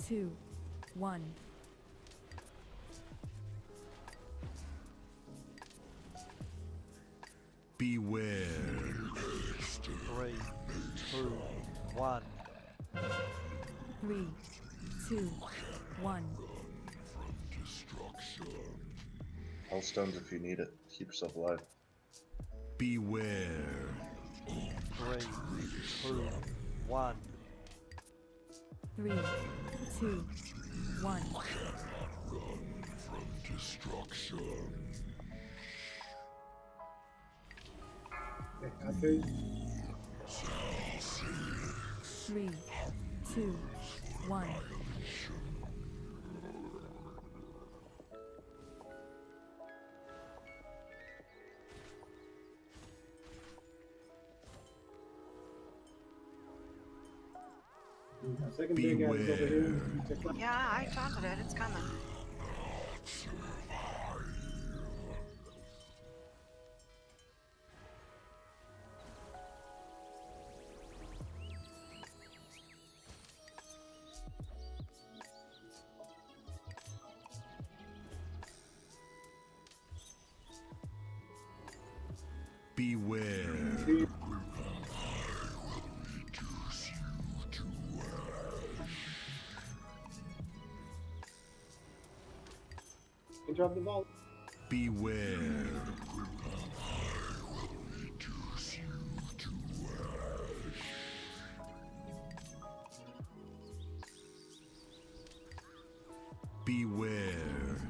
2, 1. Beware. 3, 2, 1. 3, 2, 1. Hellstones if you need it. Keep yourself alive. Beware. 3, 2, 1. 3, 2, 1. Okay, I think 3, 2, 1. second big guy is over here. Yeah, I taunted it. It's coming. Beware. Drop the vault. Beware. Beware.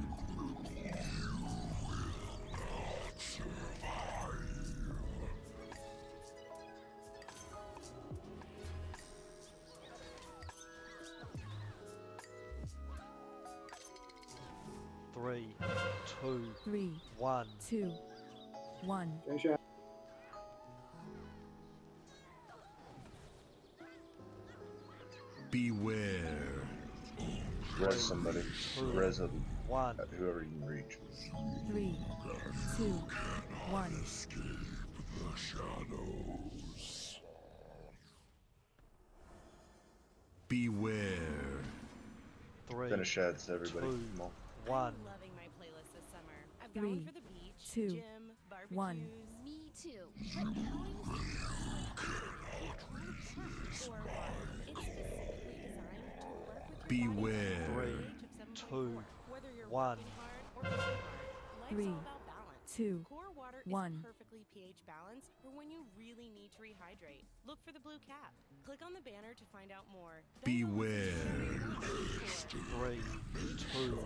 Three, two, 3, 1. 2, 1. Gunshot. Beware. Res somebody. Res a, 1. whoever you can reach. 3, 2, 1. Beware. 3, Finish shads, everybody. 2, Come on. 1. Loving my playlist this summer. I've 3, gone for the beach, 2, gym, barbecues. 1. Me too. But counting or water. It's specifically designed to work with your body. Beware. 3, 2, Whether you're 1. working hard or playing hard, life's 3, all about balance. 2, Core water 1. is perfectly pH balanced for when you really need to rehydrate. Look for the blue cap. Click on the banner to find out more. Beware. 3, 2,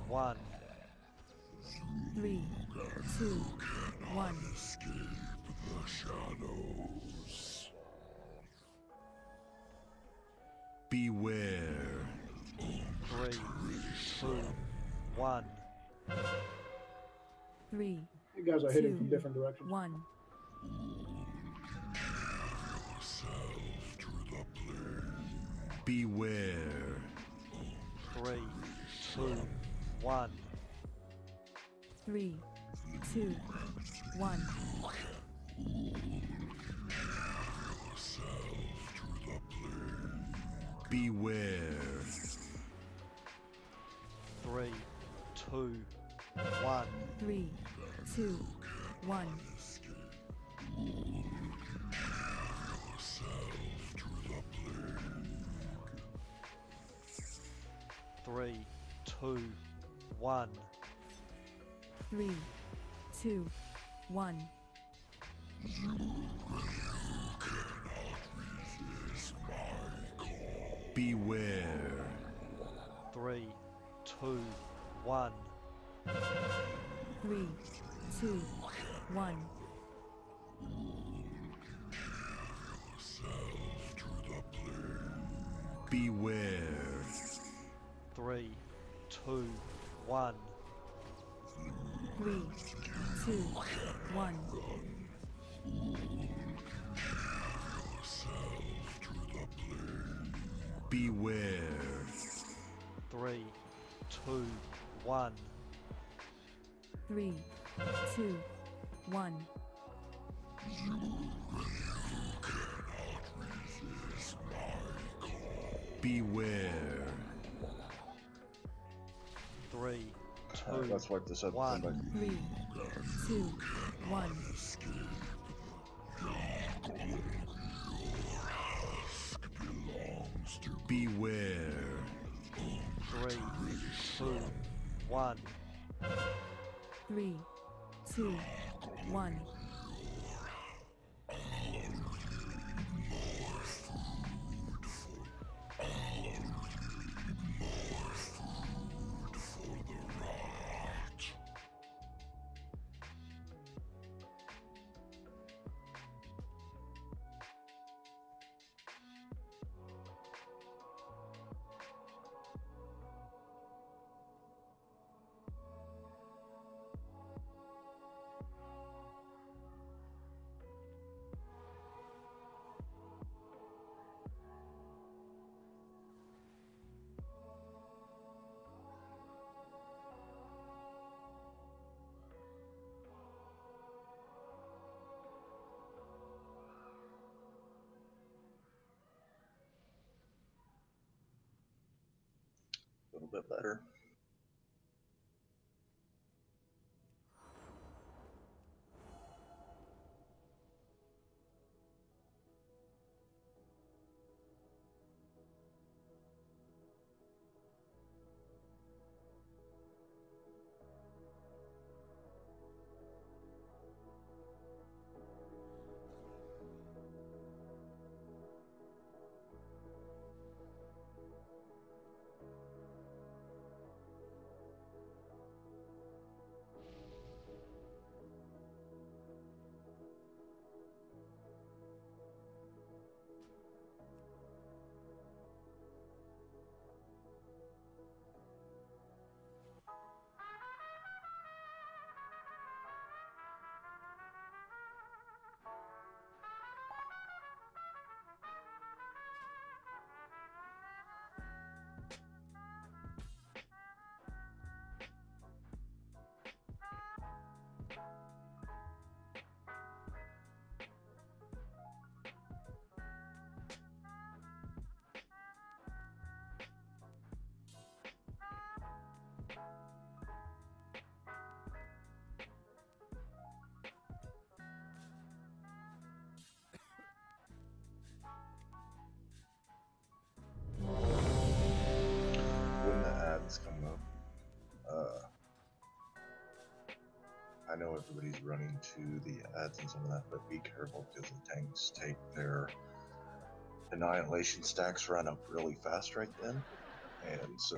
1. 3, 2, 1. Beware. 3, 2, 1. 3, You guys are hitting 2, from different directions. 1. Beware. 3, 2, 1. 3, 2, 1. Beware. 3, 2, 1. 3, 2, 1. 3, 2, 1. 3, 2, 1. Beware. 3, 2, 1. 3, 2, 1. Beware. 3, 2, 1. 3, 2, 1. Beware. 3, 2, 1. 3, 2, 1. Beware. 3, 2, Let's wipe this up. 1. 3, 2, 1. Beware. 3, 2, 1. 3, 2, 1. A little bit better. When the ads come up, I know everybody's running to the ads and some of that, but be careful because the tanks take their annihilation stacks run up really fast right then, and so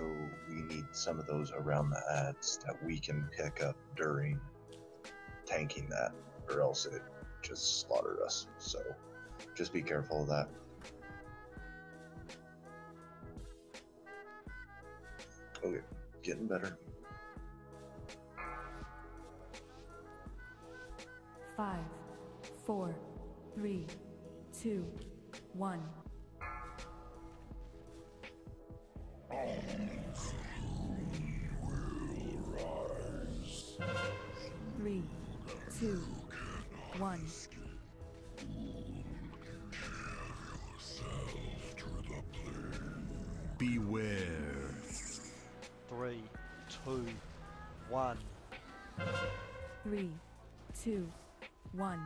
we need some of those around the ads that we can pick up during tanking that, or else it just slaughtered us. So just be careful of that. Okay, getting better. 5, 4, 3, 2, 1. 3, 2, 1. Beware. 3, 2, 1. 3, 2, 1.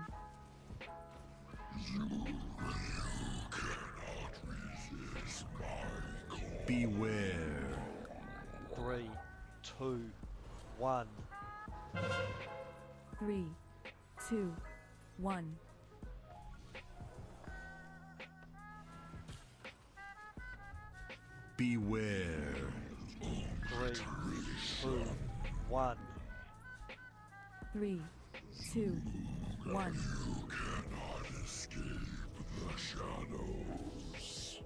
Beware. 3, 2, 1. 3, 2, 1. Beware. 3, 2, 1. 3, 2, 1. Escape the shadows.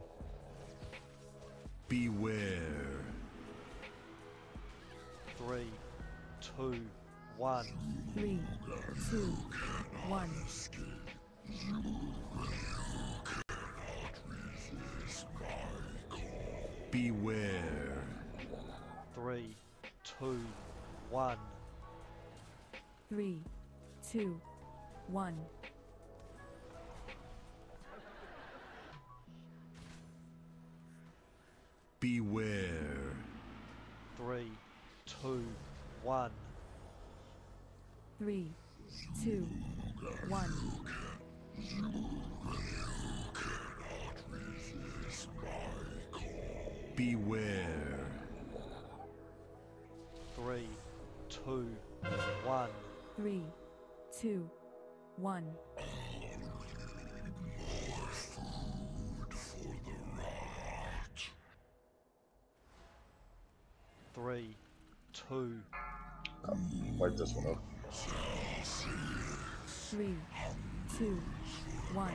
Beware. 3, 2, 1. 3, 2, 1. Beware. 3, 2, 1. 3, 2, 1. Beware. 3, 2, 1. 3, 2, 1. Beware. 3, 2, 1. 3, 2, 1. 3, 2. Wipe this one up. 3, 2, 1.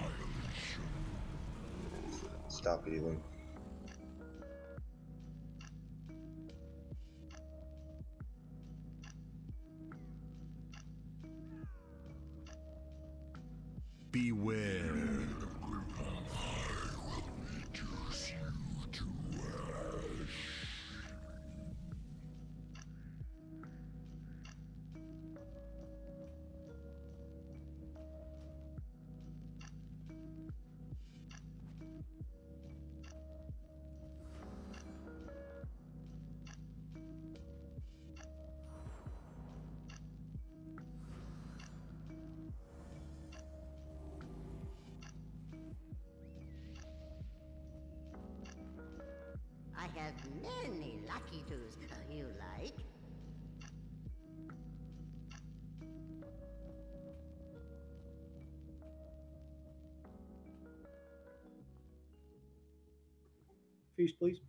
Stop healing. Beware. I have many lucky twos. You like? Feast, please.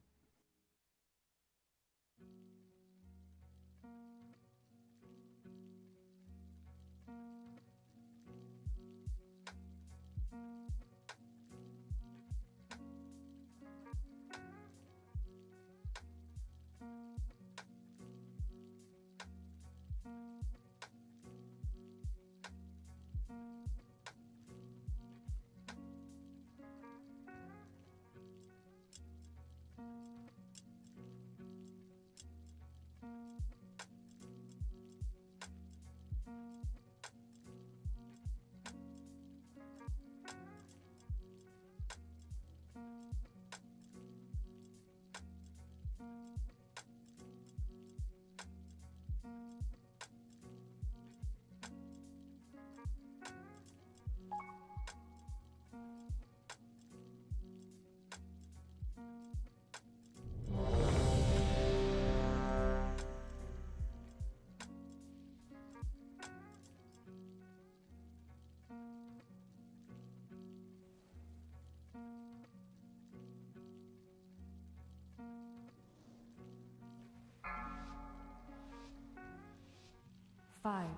Five,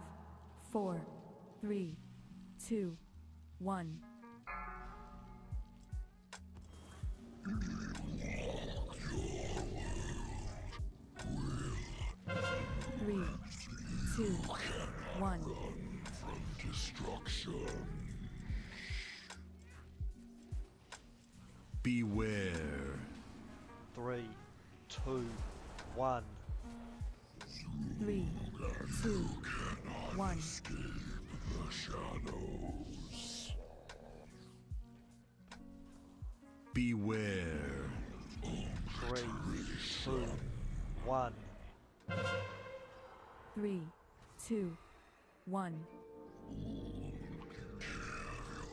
4, 3, 2, 1. 3, 2, 1. Destruction. Beware. 3, 2, 1. 3, 2, 1. The shadows. Beware. 3, 2, 1. 3, 2, 1.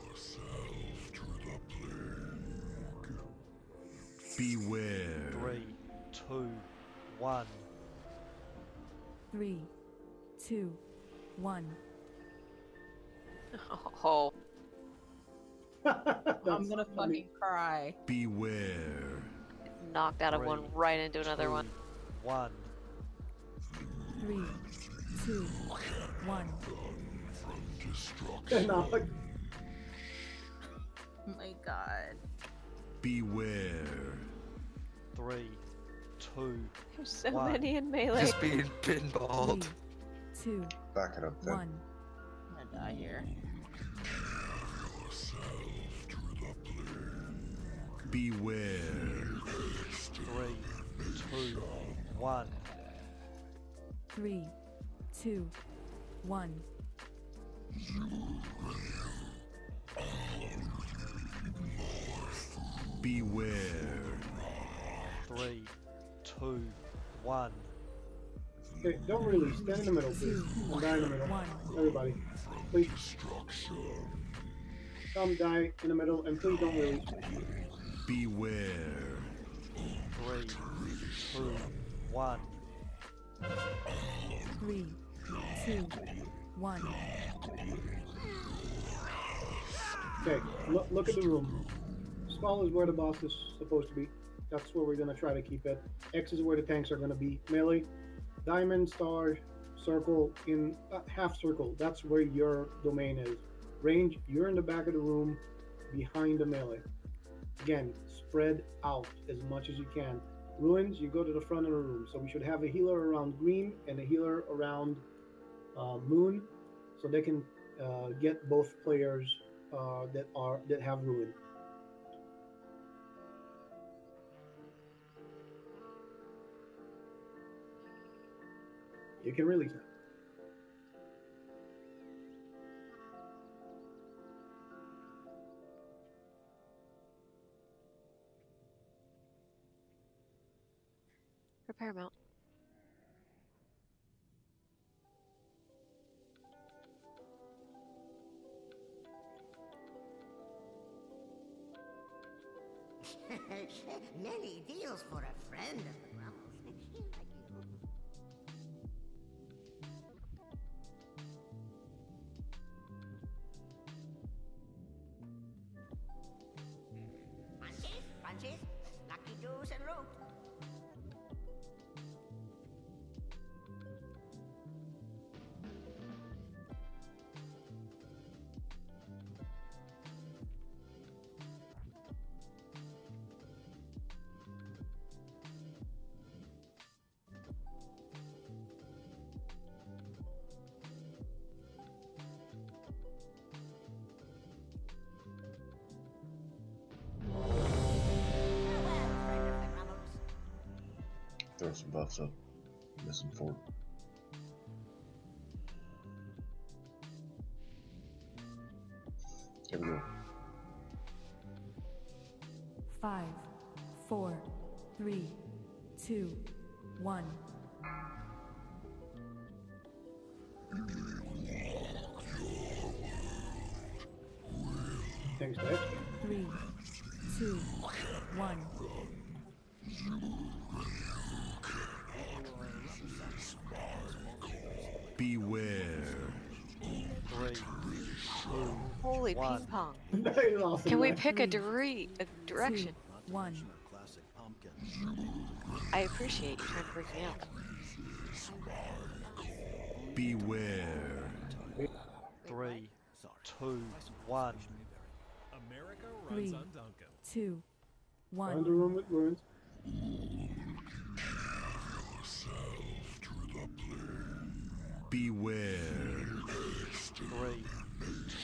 Yourself to the plague. Beware. 3, 2, 1. 3, 2, 1. Oh. I'm gonna fucking cry. Beware. Knocked out of one 3, right into another one. 1. 3, 2, 1. No. My god. Beware. 3, 2, There's so 1. many in melee. Just being pinballed. 3, 2, Back it up then. 1. I'm gonna die here. Beware. 3, 2, 1. 3, 2, 1. Beware. 3, 2, 1. Okay, don't release. Stand in the middle, please. And die in the middle. Everybody. Please. Come die in the middle, and please don't release. Beware. 3, 2, 1. 3, 2, 1. Okay, look at the room. Skull is where the boss is supposed to be. That's where we're going to try to keep it. X is where the tanks are going to be. Melee, diamond, star, circle, in half circle. That's where your domain is. Range, you're in the back of the room behind the melee. Again, spread out as much as you can. Ruins, you go to the front of the room. So we should have a healer around green and a healer around moon, so they can get both players that have ruin. You can release that. Repair mount. Many deals for a friend of the Brummels. Like you. Punches, lucky do's and root. Throw some buffs up. Missing 4. Here we go. 5, 4, 3, 2, 1. Thanks, Dad. 3, 2, 1. Beware. 3, 2, Holy 1. ping pong. That is awesome, Can we man. pick a direction? 1. I appreciate you trying to break me out. Beware. 3, 2, 1. America 3, runs on Duncan. 2, Find the 1. room with ruins. Beware. 3,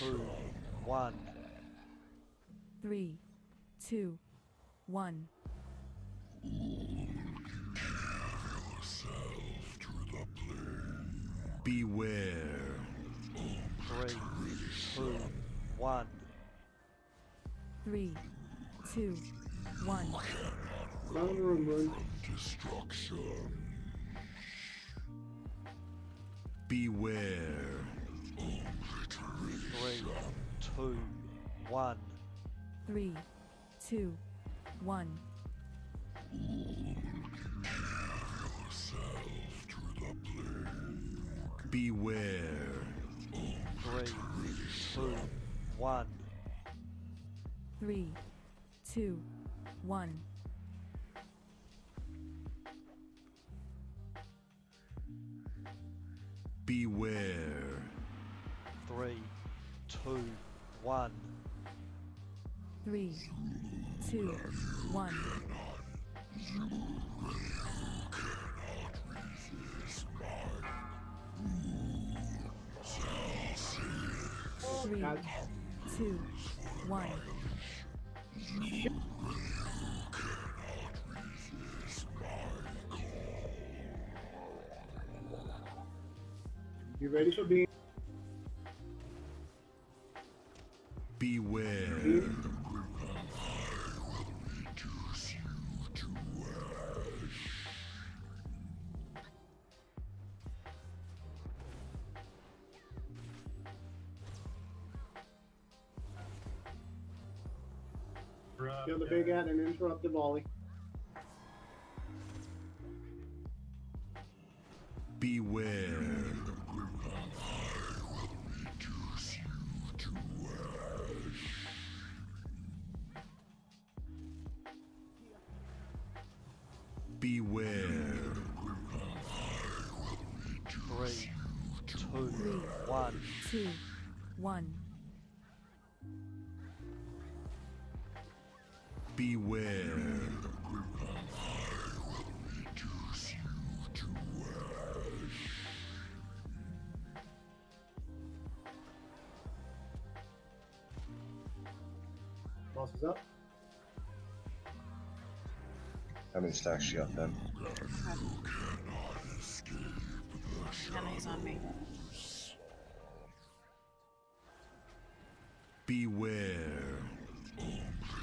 2, 1. 3, 2, 1. Beware. 3, 2, 1. 3, 2, 1. Find the room, ruins. Beware. 3, 2, 1. 3, 2, 1. Beware. 3, 2, 1. 3, 2, 1. Beware. 3, 2, 1. 3, 2, 1. Three, two, one. You ready for being? Beware. Kill the big ad and interrupt the volley. Beware. Beware. 3, 2, 3, 1. 2, 1. Beware. Boss is up. How many stacks you got then? Henry's on me. Beware.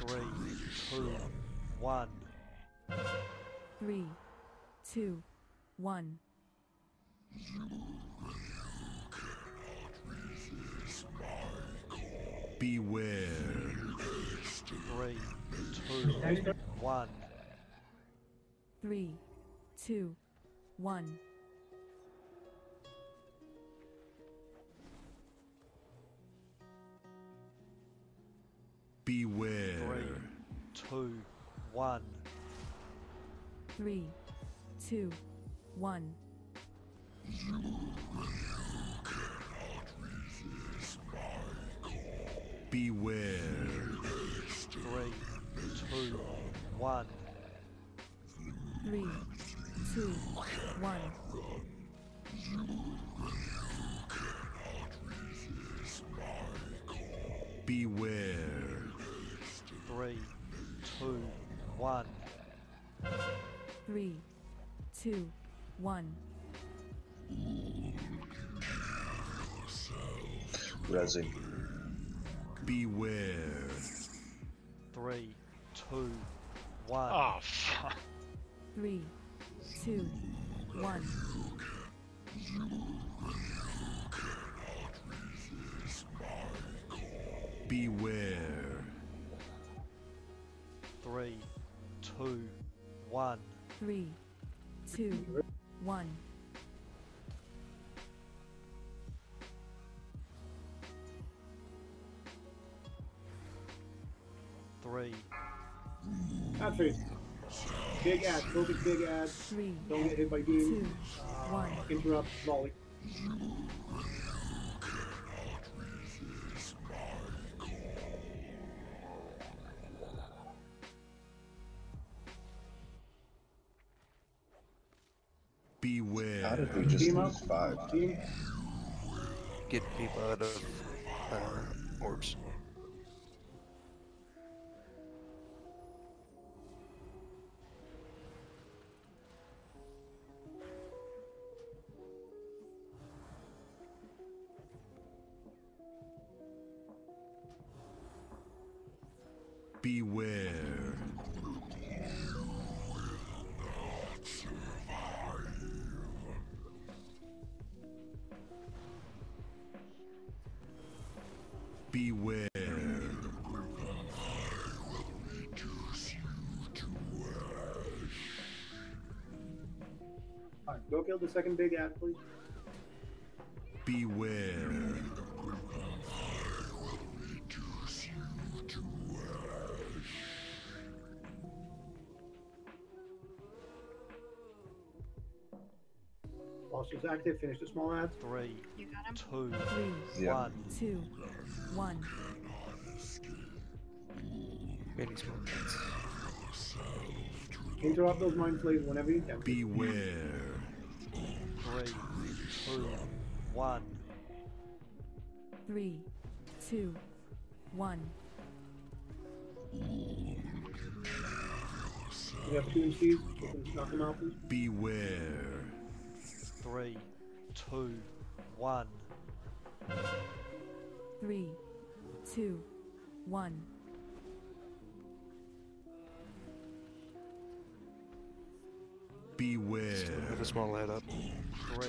3, 2, 1. 3, 2, 1. Beware. 3, 2, 1. 3, 2, 1. Beware. 3, 2, 1. 3, 2, 1. Beware. 3, 2, 1. 3, 2, 1. Beware. 3, 2, 1. 3, 2, 1. Resi. Beware. 3, 2, 1. Oh, fuck. 3, 2, 1. Beware. 3, 2, 1. 3, 2, 1. Three. Ad phase. Big ad. Focus big ad. 3, Don't get hit by beam. 2, 1. Interrupt. Volley. Beware. How did we just Team lose up. 5? Team. Get people out of orbs. Beware. Beware. Alright, go kill the second big ad, please. Beware. Whilst it's active, finish the small ads. 3, You got him? 2, 3, Yeah. 1. 2, 1. Many small ads. Interrupt those mind flays whenever you can. Beware. 3, 2, 1. 3, 2, 1. You have two MCs. You can knock them out, please. Beware. 3, 2, 1. 3, 2, 1. Beware. Still have a small ad up. 3,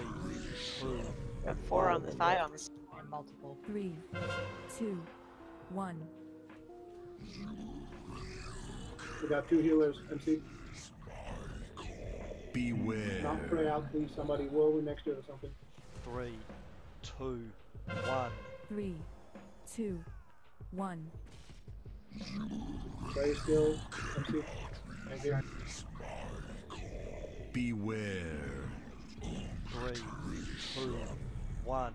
2, Got 4 on the side on this and multiple. 3, 2, 1. We got two healers, MC. Beware. Knock pray out, please. Somebody whirling next to it or something. 3, 2, 1. 3, 2, 1. Pray still, MC. Thank you. Beware. 3, 2, 1.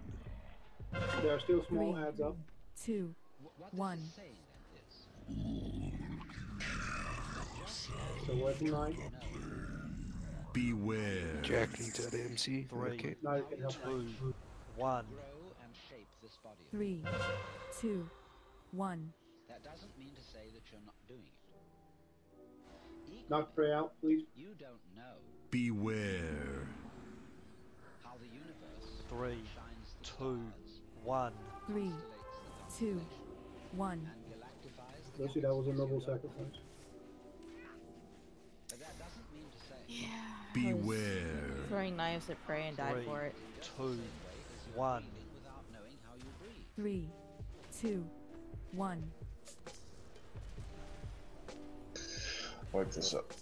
There are still small 3, ads up. 2, 1. So away from 9. Beware. Jack needs out MC. 3, Okay. Now you can help. 2, 1. 3, 2, 1. That doesn't mean to say that you're not doing it. Knock pray out, please. You don't know Beware. how the universe 3, shines the 2, 1. 3, 2, 1. and galactifies the Lucy, that was a noble sacrifice. But that doesn't mean to say Yeah. Beware. Throwing knives at prey and died 3, for it. 2, 1. without knowing how you breathe. 3, 2, 1. Wipe this up.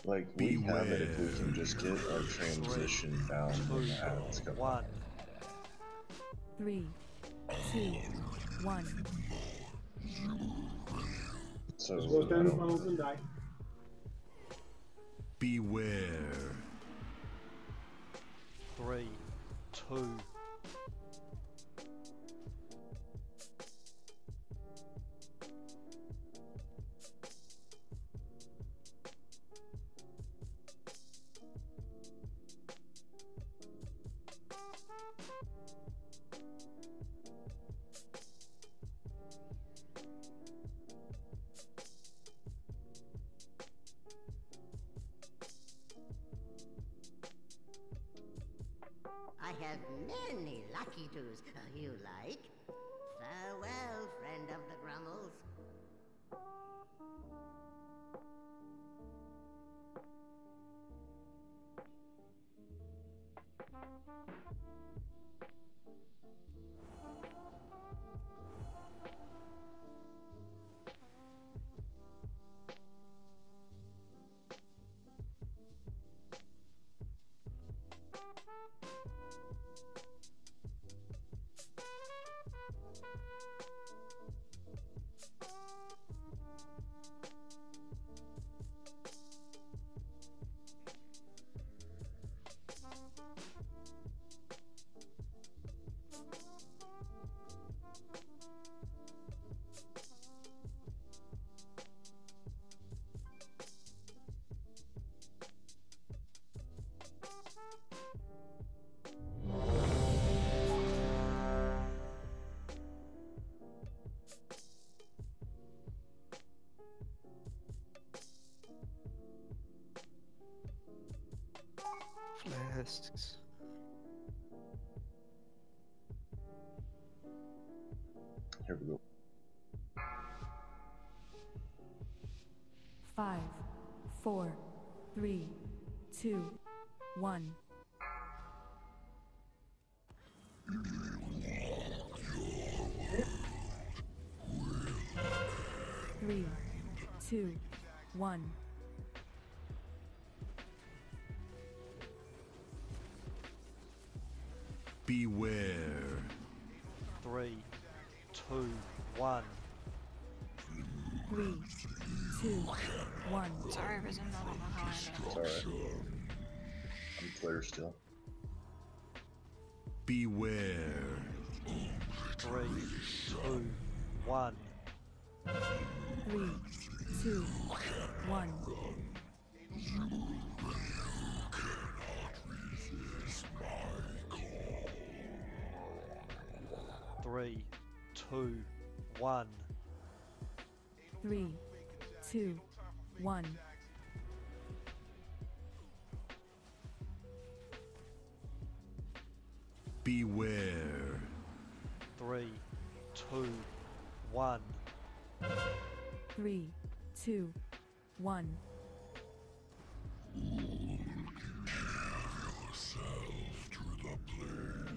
Like, we have it if we can just get our transition down when the ads come 1. 3, 2, 1. So, Just go stand in I front of don't- and die. Beware. 3, 2. I have many lucky twos you like. Farewell, friend of the Grummles. Flasks. Here we go. 5, 4, 3, 2, 1. 3, 2, 1. Beware. 3, 2, 1. 3, 2, 1. Sorry, Risen, I don't know how I ended It's up. alright. I'm clear still. Beware. 3, 2, 1. 3, 2, 1. 3, 2, 1. 3, 2, 1. Beware. 3, 2, 1. 3, 2, 1.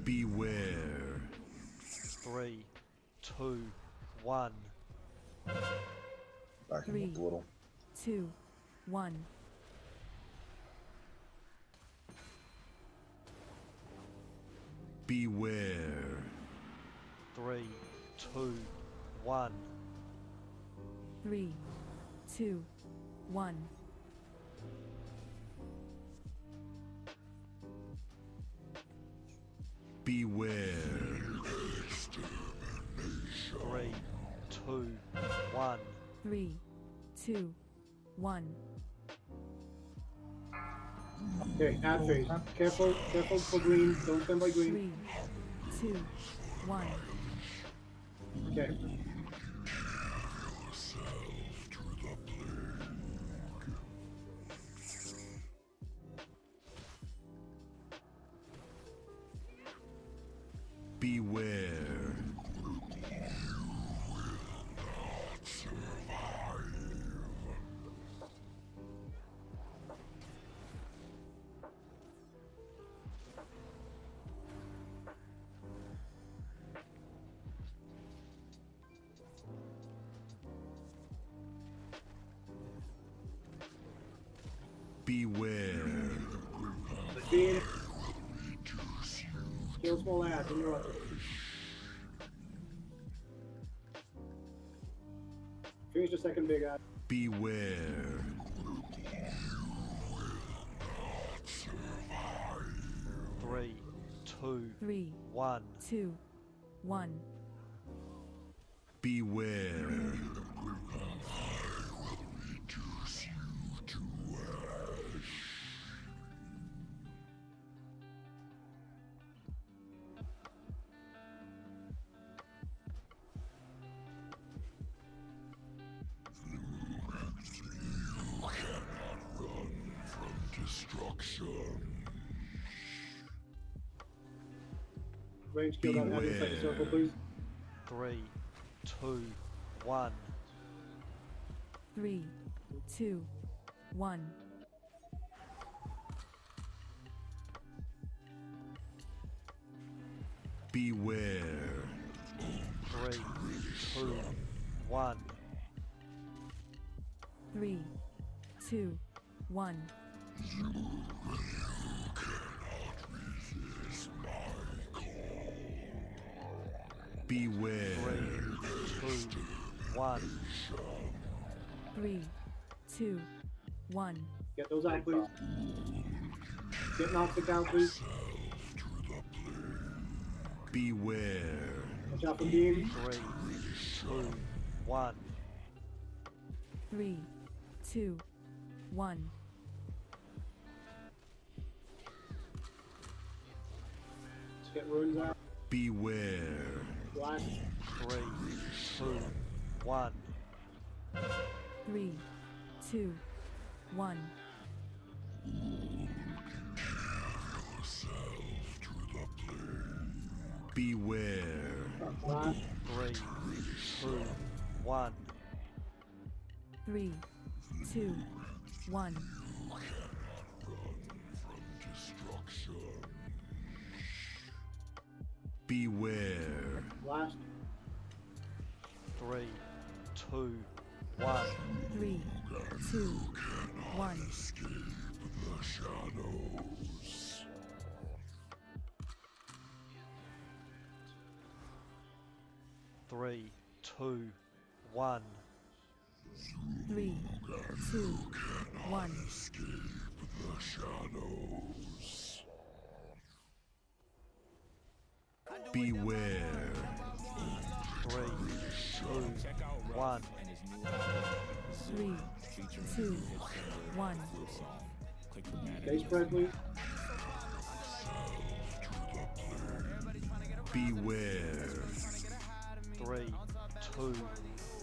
Beware. 3, 2, 1. Back him 3, up a little. 2, 1. Beware. 3, 2, 1. 3, 2, 1. Beware. 3, 2, 1. 3, 2, 1. Okay, add phase. Careful, careful for green. Don't stand by green. 3, 2, 1. Okay. Beware. Beware. Beam. Kill small ass. Interrupt. Finish the second big ass. Beware. 3, 2, 3, 1. 2, 1. Beware. Range kill that head inside the circle, please. 3, 2, 1. 3, 2, 1. Beware. 3, 2, 1. 3, 2, 1. Beware. 3, 2, 1. 3, 2, 1. Get those out, please. Get knocked out, please. Beware. Watch out for beam. 3, 2, 1. 3, 2, 1. Let's get runes out. Beware. Blast. 3, 2, 1. 3, 2, 1. Beware. Blast. 3, 2, 1. 3, 2, 1. Beware. Blast. 3, 2, 1. 3, 2, 1. 3, 2, 1. 3, 2, 1. The shadows. Beware. 3, 2, 1. 3, 2, 1. Face spread, please. Beware. 3, 2,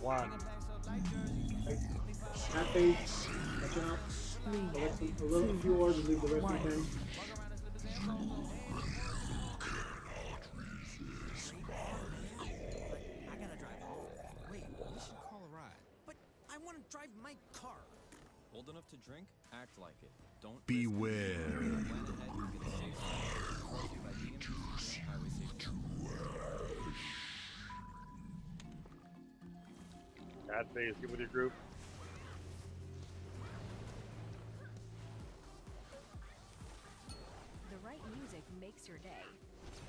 1. That face. Watch out. 3, A little few orbs and leave the rest of the tank. I gotta drive home. Wait, we should call a ride. But I want to drive my car. Old enough to drink? Act like it. Don't Beware. plan ahead, you get a safe ride. Brought to you by DMV and Highway Safety. Bad phase, get with your group. The right music makes your day.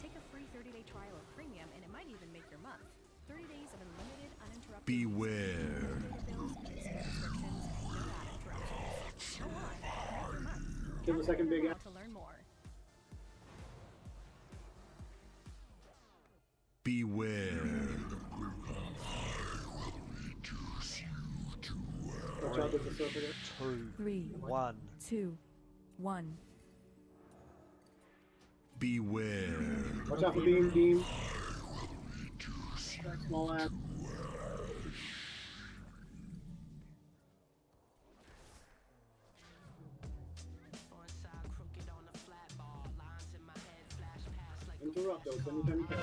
Take a free 30-day trial of Premium and it might even make your month. 30 days of unlimited, uninterrupted Beware. bills, instant subscriptions, no ad interruptions. Go on, make your month. Give him a second, big Now ass. to learn more. Beware. Watch out, there's a surfer there. 2, 3, 1. 2, 1. Beware. Watch out for beam. Small ass. Interrupt those anytime you can.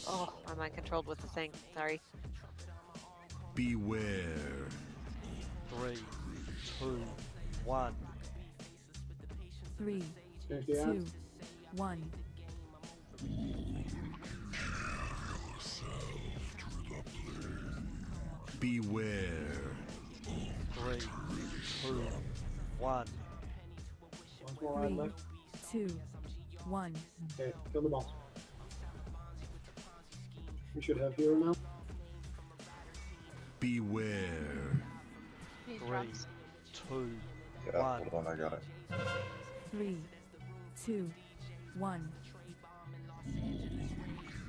Oh, I'm mind controlled with the thing. Sorry. Beware. 3, 2, 1. 3, Finish the 2, 1. Beware. 3, 2, 1. One small ad 3, left. 2, 1. Okay, kill the boss. We should have hero now. Beware. 3, 2, Yeah, 1. hold on, I got it. 3, 2, 1.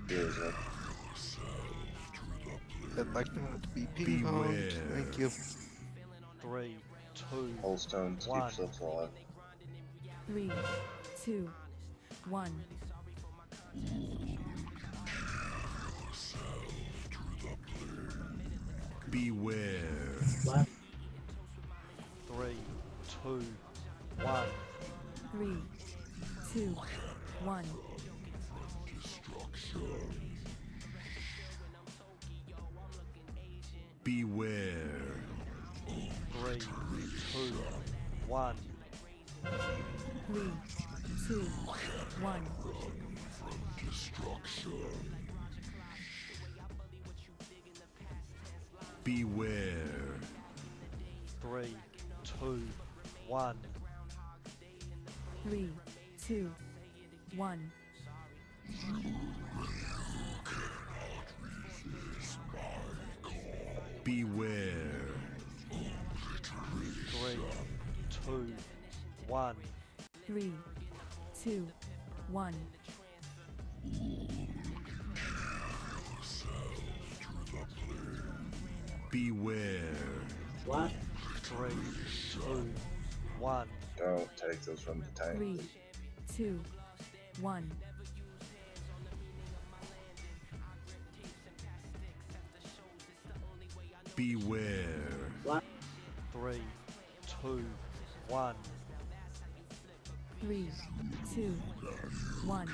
Here's it. I'd like them to be ping-ponged. Thank you. 3, 2, Whole stones One. keeps us alive. 3, 2, 1. Beware. Left. 3, 2, 1. 3, 2, 1. Beware. 3, 2, 1. 3, 2, 1. Beware. 3, 2, 1. 3, 2, 1. Beware. 3, 2, 1. 3, 2, 1. Beware. Last. 3, 2, 1. Don't take those from the tank. 3, 2, 1. Beware. 3, 2, 1. 3, 2, 1.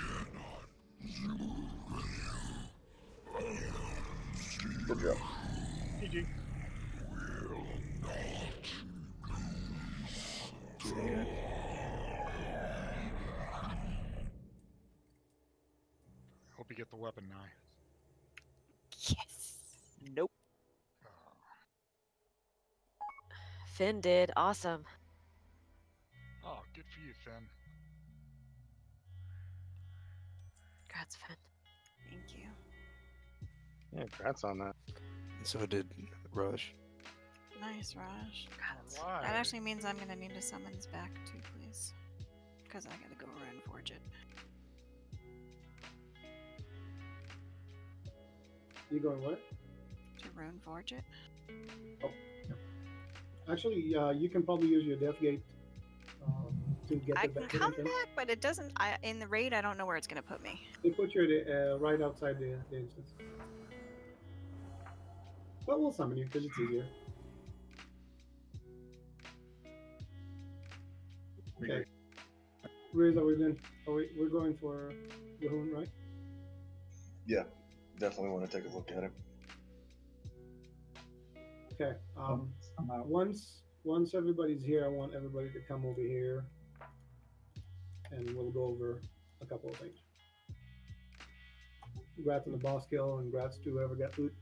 Good job. GG. Hope you get the weapon now. Yes. Nope. Finn did. Awesome. Oh, good for you, Finn. Congrats, Finn. Thank you. Yeah, congrats on that. So did Rush. Nice, Raj. Why? That actually means I'm gonna need to summons back too, please. Because I gotta go run forge it. You going what? To rune forge it. Oh. Actually, you can probably use your death gate to get I the can back. come back, but it doesn't. In the raid, I don't know where it's gonna put me. They put you right outside the instance. But we'll summon you because it's easier. Okay. Riz, are we going? We're going for the Hoon, right? Yeah, definitely want to take a look at it. Okay. Once everybody's here, I want everybody to come over here, and we'll go over a couple of things. Congrats on the boss kill, and congrats to whoever got loot.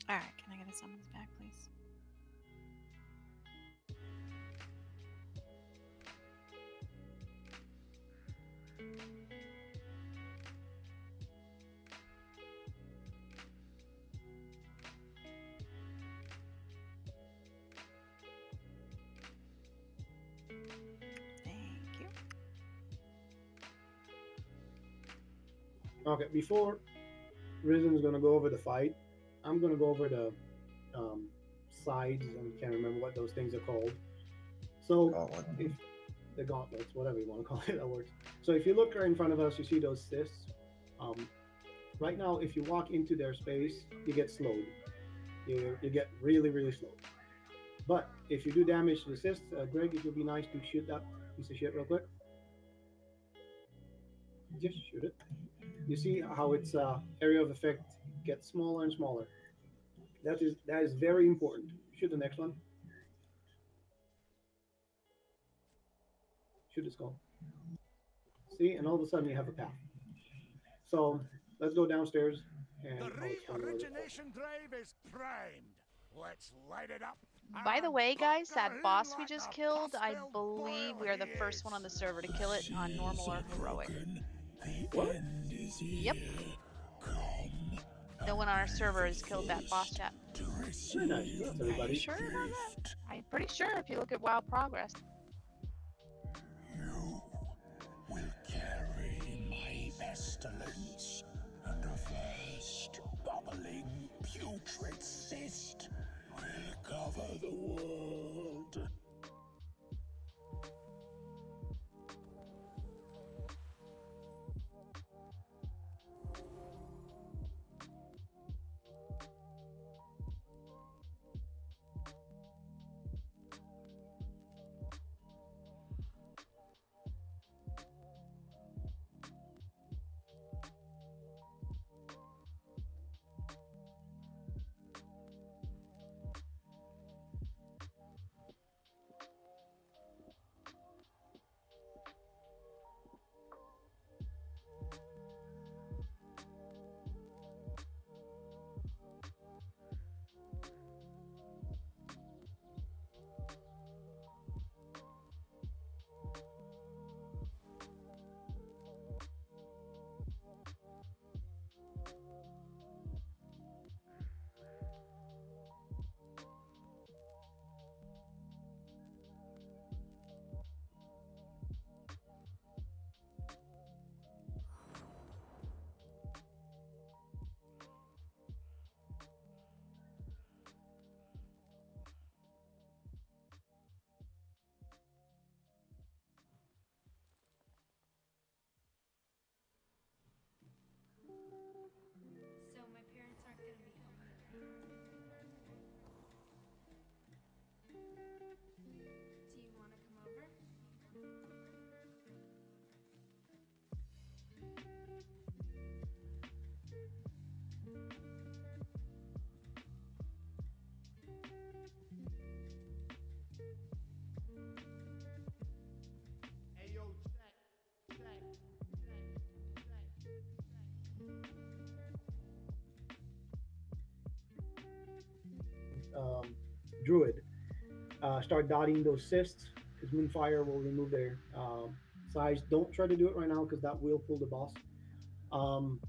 All right, can I get a summons back, please? Thank you. Okay, before Rizen's gonna go over the fight, I'm gonna go over the sides. I can't remember what those things are called. So if the gauntlets, whatever you want to call it, that works. So if you look right in front of us, you see those cysts. Right now, if you walk into their space, you get slowed. You get really, really slowed. But if you do damage to the cysts, Greg, it would be nice to shoot that piece of shit real quick. Just shoot it. You see how its area of effect gets smaller and smaller. That is very important. Shoot the next one. Shoot his skull. See, and all of a sudden you have a path. So let's go downstairs and The re-origination drive is primed. Let's light it up. By the way, guys, that boss we just killed, I believe we are the first one on the server to kill it on normal or heroic. What? Yep. No one on our server has killed that boss chat. Very nice. That's everybody. Sure about that? I'm pretty sure if you look at WoW progress. Will carry my pestilence, and a first bubbling putrid cyst will cover the world. start dotting those cysts because Moonfire will remove their size. Don't try to do it right now because that will pull the boss. Um,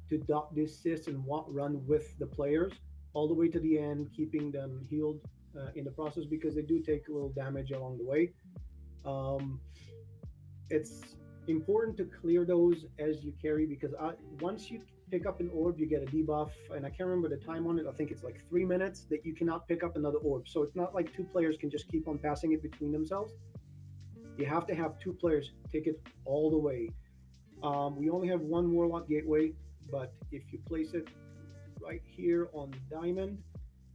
to dot these cysts and run with the players all the way to the end, keeping them healed in the process because they do take a little damage along the way. It's important to clear those as you carry because once you pick up an orb, you get a debuff, and I can't remember the time on it. I think it's like 3 minutes that you cannot pick up another orb. So it's not like two players can just keep on passing it between themselves. You have to have two players take it all the way. We only have one Warlock Gateway, but if you place it right here on Diamond,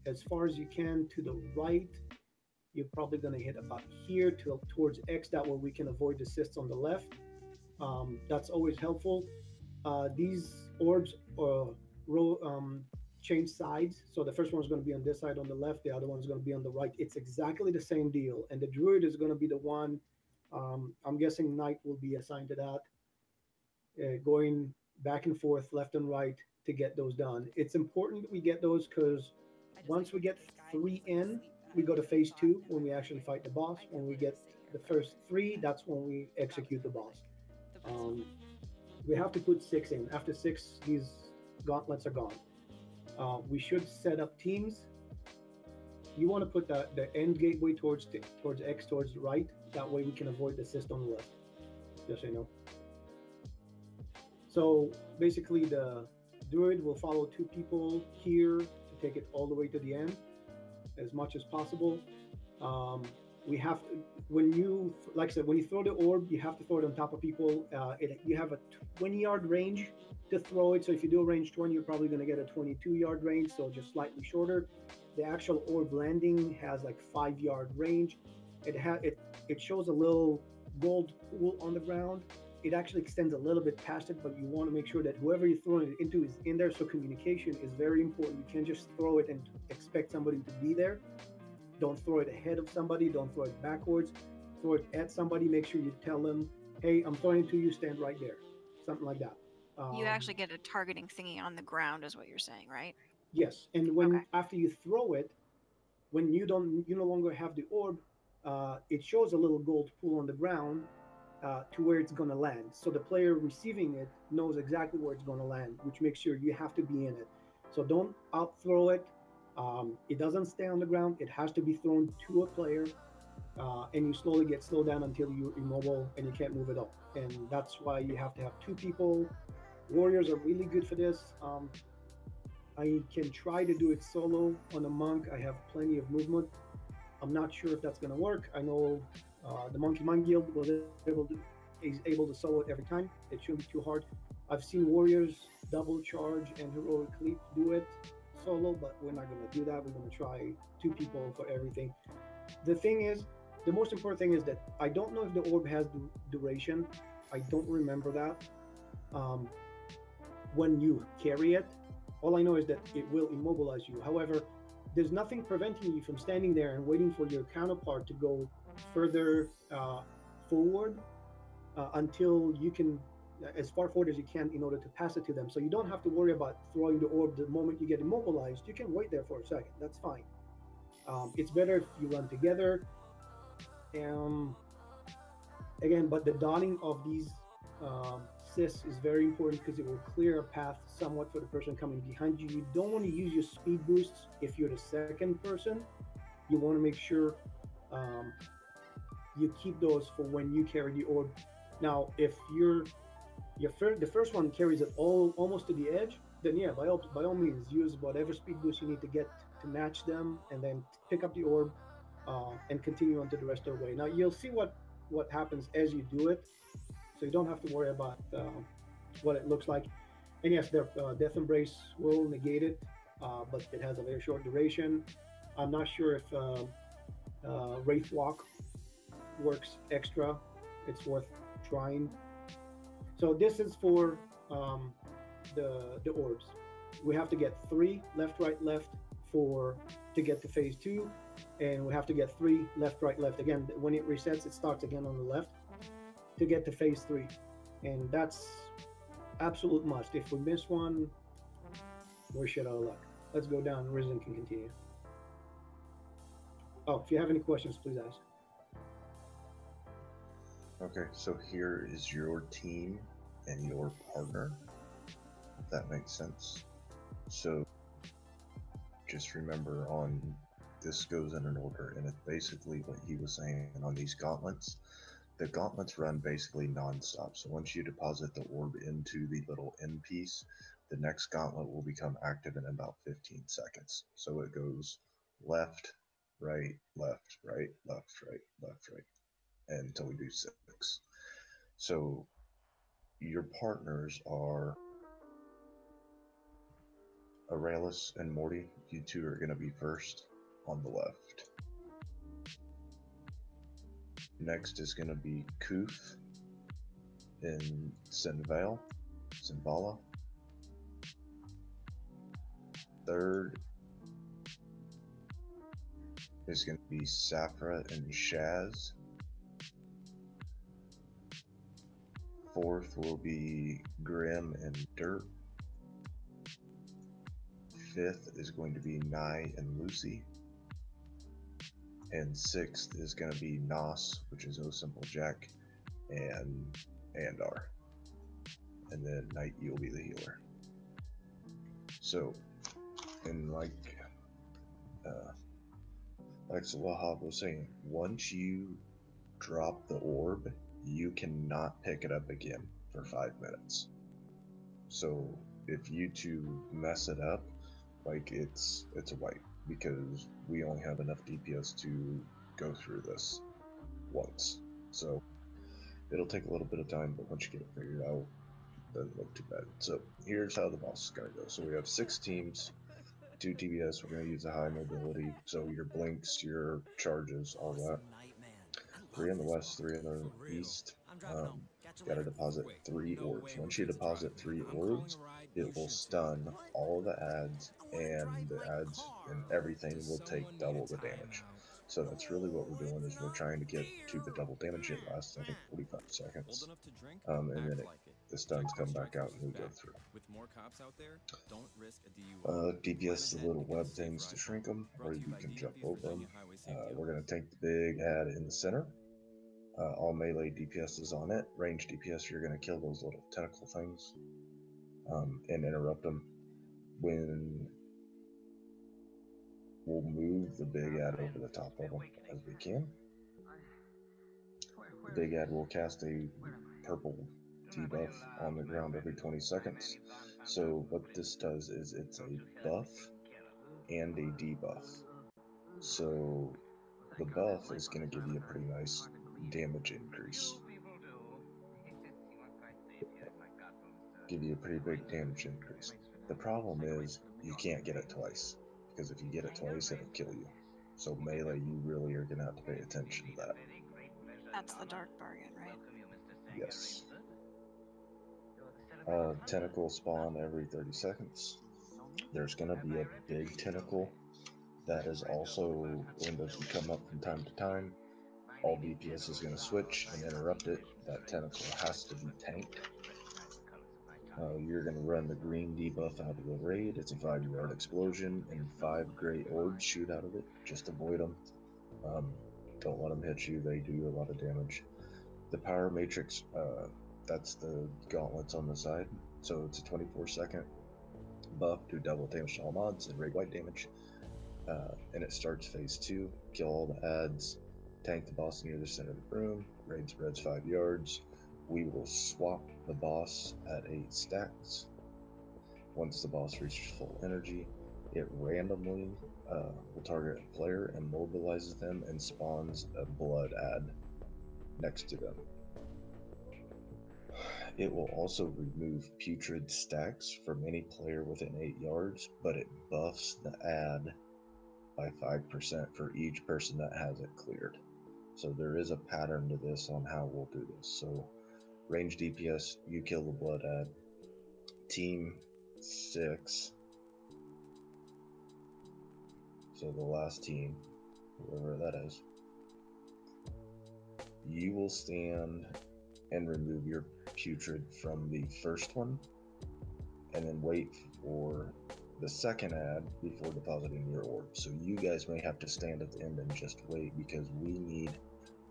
as far as you can to the right, you're probably going to hit about here towards X. That way we can avoid the cysts on the left. That's always helpful. These orbs change sides. So the first one's going to be on this side on the left. The other one's going to be on the right. It's exactly the same deal. And the Druid is going to be the one, I'm guessing Knight will be assigned to that, going back and forth, left and right to get those done. It's important that we get those because once we get 3 in, we go to phase 2 when we actually fight the boss. When we get the first 3, that's when we execute the boss. We have to put 6 in. After 6, these gauntlets are gone. We should set up teams. You want to put the end gateway towards X, towards the right. That way we can avoid the cyst on the left. Just so you know. So basically the Druid will follow 2 people here to take it all the way to the end as much as possible. We have to, like I said, when you throw the orb, you have to throw it on top of people. You have a 20-yard range to throw it. So if you do a range 20, you're probably going to get a 22-yard range, so just slightly shorter. The actual orb landing has like 5-yard range. It shows a little gold pool on the ground. It actually extends a little bit past it, but you want to make sure that whoever you're throwing it into is in there. So communication is very important. You can't just throw it and expect somebody to be there. Don't throw it ahead of somebody. Don't throw it backwards. Throw it at somebody. Make sure you tell them, hey, I'm throwing it to you. Stand right there. Something like that. You actually get a targeting thingy on the ground is what you're saying, right? Yes. And after you throw it, when you no longer have the orb, it shows a little gold pool on the ground to where it's going to land. So the player receiving it knows exactly where it's going to land, which makes sure you have to be in it. So don't out throw it. It doesn't stay on the ground. It has to be thrown to a player, and you slowly get slowed down until you're immobile and you can't move at all. And that's why you have to have 2 people. Warriors are really good for this. I can try to do it solo on a monk. I have plenty of movement. I'm not sure if that's going to work. I know the Monkey Mind Guild is able to solo it every time. It shouldn't be too hard. I've seen warriors double charge and heroic leap do it solo, but we're not going to do that. We're going to try 2 people for everything. The thing is, the most important thing is that I don't know if the orb has duration. I don't remember that. When you carry it, all I know is that it will immobilize you. However, there's nothing preventing you from standing there and waiting for your counterpart to go further forward until you can, as far forward as you can, in order to pass it to them. So you don't have to worry about throwing the orb the moment you get immobilized. You can wait there for a second. That's fine. It's better if you run together. Again, but the dotting of these cysts is very important because it will clear a path somewhat for the person coming behind you. You don't want to use your speed boosts if you're the second person. You want to make sure you keep those for when you carry the orb. Now, if the first one carries it almost to the edge, then yeah, by all means, use whatever speed boost you need to get to match them, and then pick up the orb and continue on to the rest of the way. Now, you'll see what happens as you do it, so you don't have to worry about what it looks like. And yes, the Death Embrace will negate it, but it has a very short duration. I'm not sure if Wraith Walk works extra. It's worth trying. So this is for the orbs. We have to get 3 left, right, left to get to phase 2, and we have to get 3 left, right, left. Again, when it resets, it starts again on the left to get to phase 3, and that's absolute must. If we miss one, we're shit out of luck. Let's go down. Risen can continue. Oh, if you have any questions, please ask. Okay, so here is your team and your partner, if that makes sense. So just remember this goes in an order, and it's basically what he was saying on these gauntlets. The gauntlets run basically non-stop, so once you deposit the orb into the little end piece, the next gauntlet will become active in about 15 seconds. So it goes left, right, left, right, left, right, left, right, until we do 6. So your partners are Aurelius and Morty. You two are going to be first on the left. Next is going to be Koof and Sinvala. Third is going to be Safra and Shaz. Fourth will be Grim and Dirt. Fifth is going to be Nye and Lucy. And sixth is going to be Nos, which is O Simple Jack, and Andar. And then Night, you'll be the healer. So, and like Salahab was saying, once you drop the orb, you cannot pick it up again for 5 minutes. So if you two mess it up, like it's a wipe, because we only have enough DPS to go through this once. So it'll take a little bit of time, but once you get it figured out, it doesn't look too bad. So here's how the boss is gonna go. So we have 6 teams, 2 TBS. We're gonna use the high mobility, so your blinks, your charges, all that. 3 in the west, 3 in the east. Gotta deposit 3 orbs. Once you deposit 3 orbs, it will stun all the ads, and the ads and everything will take double the damage. So that's really what we're doing, is we're trying to get to the double damage. It lasts, I think, 45 seconds. And then the stuns come back out and we go through. With more cops out there, don't risk a DUI. DPS the little web things to shrink them, or you can jump over them. We're going to take the big ad in the center. All melee DPS is on it. Range DPS, you're going to kill those little tentacle things and interrupt them. When we'll move the big ad over the top of them as we can. The big ad will cast a purple debuff on the ground every 20 seconds. So what this does is it's a buff and a debuff. So the buff is going to give you a pretty nice damage increase. Give you a pretty big damage increase. The problem is you can't get it twice, because if you get it twice, it'll kill you. So melee, you really are going to have to pay attention to that. That's the dark bargain, right? Yes. Tentacle spawn every 30 seconds. There's going to be a big tentacle that is also, when those come up from time to time, all DPS is going to switch and interrupt it. That tentacle has to be tanked. You're going to run the green debuff out of the raid. It's a 5-yard explosion, and 5 gray orbs shoot out of it. Just avoid them. Don't let them hit you. They do a lot of damage. The power matrix, that's the gauntlets on the side. So it's a 24-second buff, do double damage to all mods and raid white damage. And it starts phase 2. Kill all the ads. Tank the boss near the center of the room. Raid spreads 5 yards. We will swap the boss at 8 stacks. Once the boss reaches full energy, it randomly will target a player and mobilizes them and spawns a blood ad next to them. It will also remove putrid stacks from any player within 8 yards, but it buffs the ad by 5% for each person that has it cleared. So there is a pattern to this on how we'll do this. So range DPS, you kill the blood ad. Team 6, so the last team, whoever that is, you will stand and remove your putrid from the first one, and then wait for the second ad before depositing your orb. So you guys may have to stand at the end and just wait because we need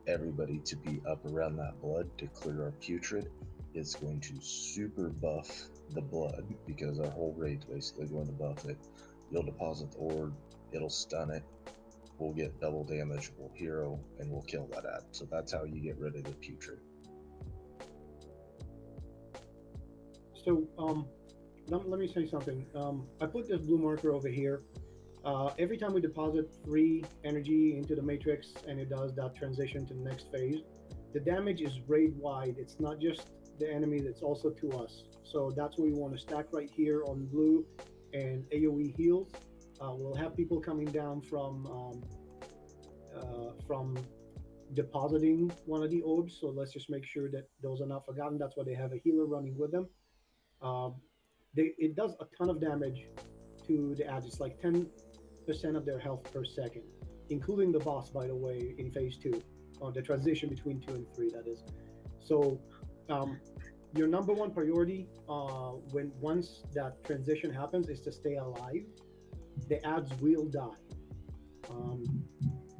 everybody to be up around that blood to clear our putrid. It's going to super buff the blood because our whole raid's basically going to buff it. You'll deposit the orb, it'll stun it, we'll get double damage, we'll hero, and we'll kill that ad. So that's how you get rid of the putrid. So, let me say something. I put this blue marker over here. Every time we deposit 3 energy into the matrix and it does that transition to the next phase, the damage is raid wide. It's not just the enemy, it's also to us. So that's what we want to stack right here on blue and AoE heals. We'll have people coming down from depositing one of the orbs. So let's just make sure that those are not forgotten. That's why they have a healer running with them. It does a ton of damage to the ads. It's like 10% of their health per second, including the boss, by the way, in phase 2, or the transition between 2 and 3, that is. So your number one priority once that transition happens is to stay alive. The ads will die.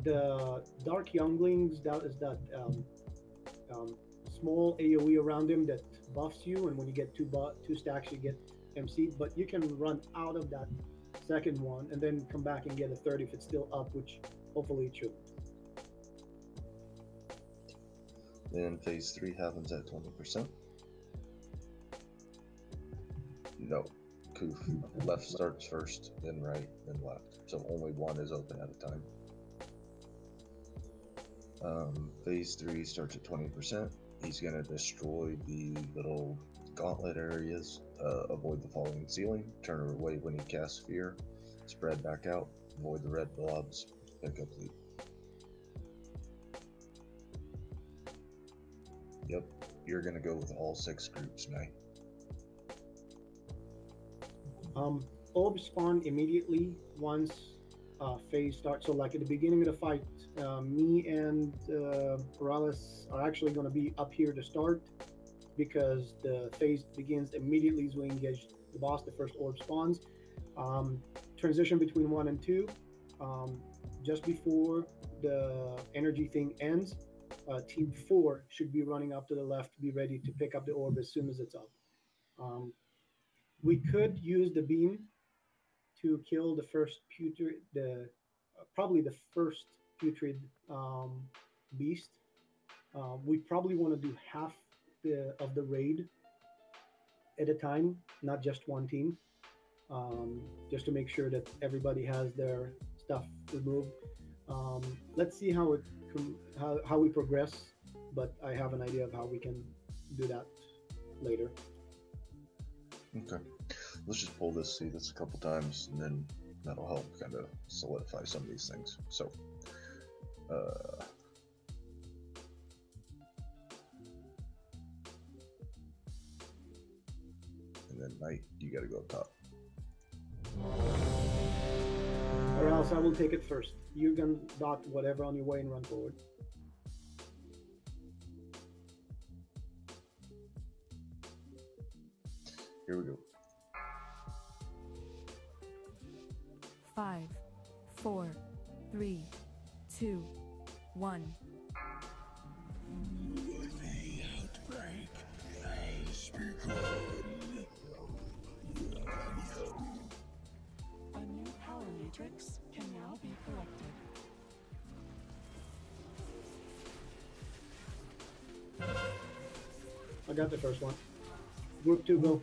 The Dark Younglings, that is that small AoE around him that buffs you, and when you get two stacks you get MC'd, but you can run out of that second one and then come back and get a third if it's still up, which hopefully it should. Then phase 3 happens at 20%. No, Koof. Left starts first, then right, then left. So only one is open at a time. Phase 3 starts at 20%. He's going to destroy the little gauntlet areas, avoid the falling ceiling, turn away when he casts fear, spread back out, avoid the red blobs, pick up loot. Yep, you're going to go with all 6 groups, May. Orbs spawn immediately once phase starts. So like at the beginning of the fight, me and Morales are actually going to be up here to start because the phase begins immediately as we engage the boss. The first orb spawns. Transition between 1 and 2. Just before the energy thing ends, Team 4 should be running up to the left, be ready to pick up the orb as soon as it's up. We could use the beam to kill the first putrid, probably the first putrid beast. We probably want to do half of the raid at a time, not just one team, just to make sure that everybody has their stuff removed. Let's see how we progress, but I have an idea of how we can do that later. Okay, let's just pull this, see this a couple times, and then that'll help kind of solidify some of these things. So, and then Knight, you gotta go up top. Or else I will take it first. You can dot whatever on your way and run forward. Here we go. 5, 4, 3, 2, 1. The outbreak has begun. A new power matrix can now be collected. I got the first one. Group 2, go.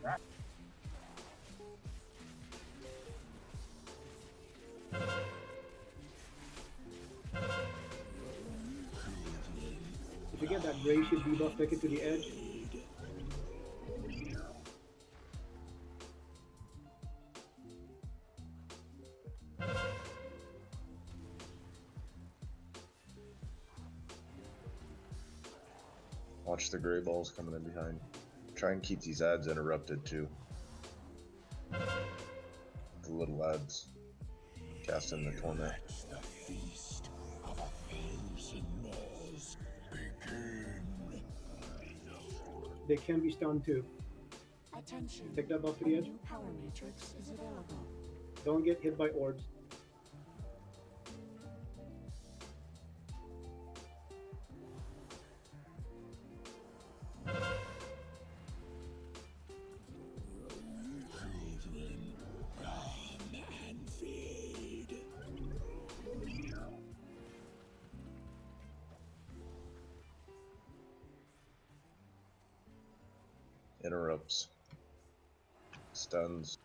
If you get that gray shit debuff, take it to the edge. Watch the gray balls coming in behind. Try and keep these ads interrupted too. The little ads casting the torment. The feast of 1,000 maws begin. They can be stunned too. Attention. Take that buff to A the edge. new power matrix is available. Don't get hit by orbs. Children, come and feed. Interrupts. Stuns.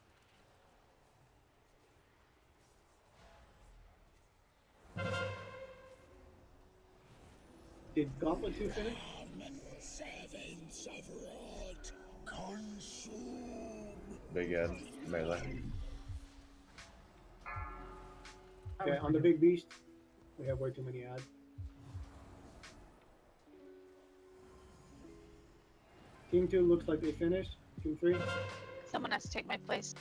Did Gauntlet 2 finish? Servants of rot, consume. Big Ed. Melee. Okay, on the big beast, we have way too many ads. Team 2 looks like they finished. Team 3, Someone has to take my place.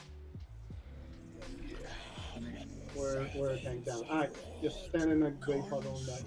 we're a tank down. Alright, just stand in a great huddle and die.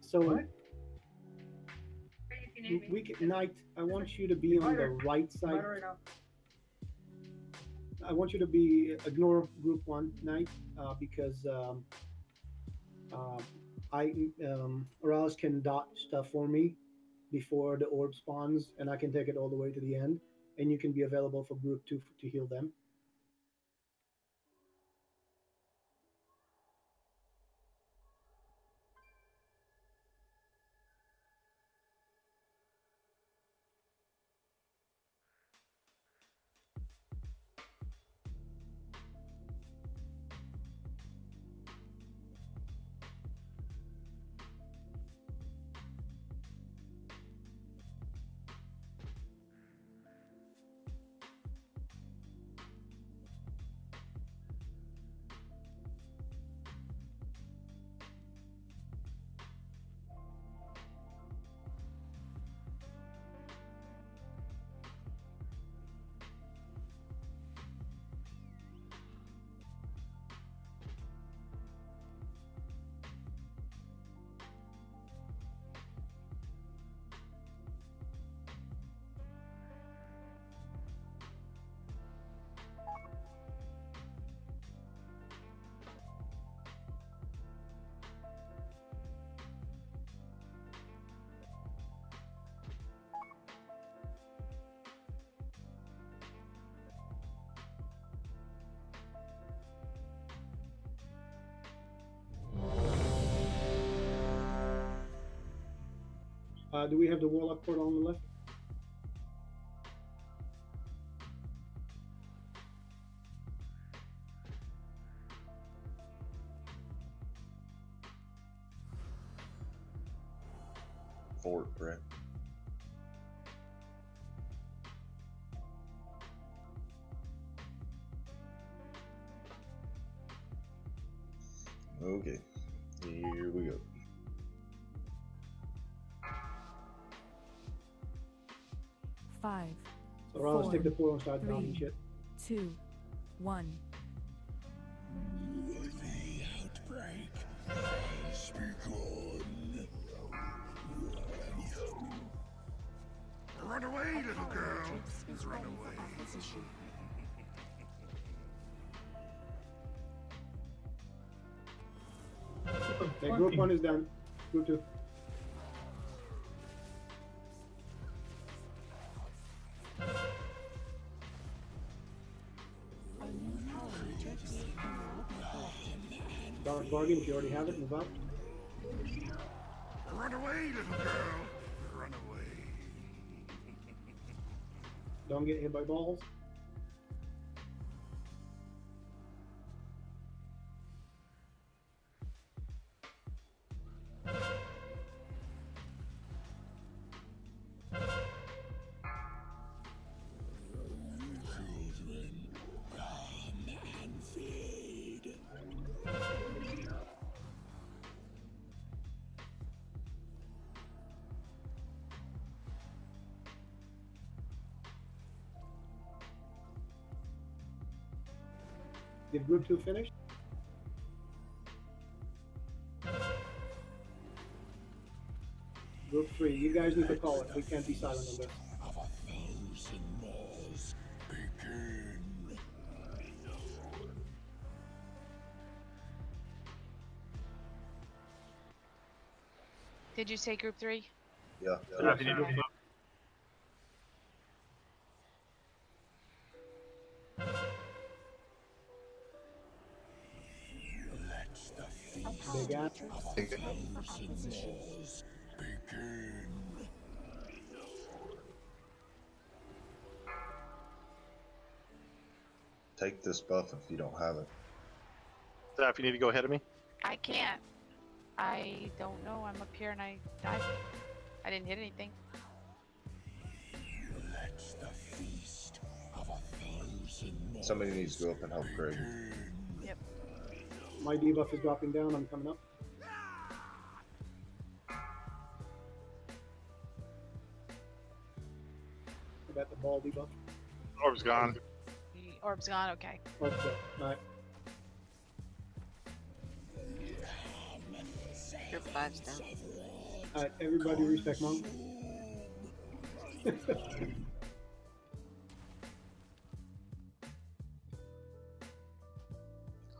So Knight, I want you to be on the right side. I want you to ignore group 1, Knight, because Arouse can dot stuff for me before the orb spawns, and I can take it all the way to the end, and you can be available for group 2 to heal them. Do we have the Warlock portal on the left? Fort, right? Okay, here we go. Five, So Arouse, take the portal and start 3, bombing shit. 2, 1. The outbreak has begun. Run away, little girl. Run away. Okay, group 1 is done. Group 2. Dark Bargain, if you already have it, move up. away, little girl. Run away. Don't get hit by balls. Children, come and feed. Did group 2 finish? Group 3, you guys need to call it. We can't be silent on this. Of 1,000 moors begin. Did you say group 3? Yeah. Okay. Let the feast Big ass. of 1,000 moors begin. Take this buff if you don't have it. Staff, you need to go ahead of me. I can't. I don't know. I'm up here and I died. I didn't hit anything. Let the feast of 1,000 moors. Somebody needs to go up and help Greg. Yep. My debuff is dropping down. I'm coming up. I got the ball debuff. Orb's gone. The orb's gone. Okay. Okay. Alright. Group 5's down. Alright, everybody respect Monk.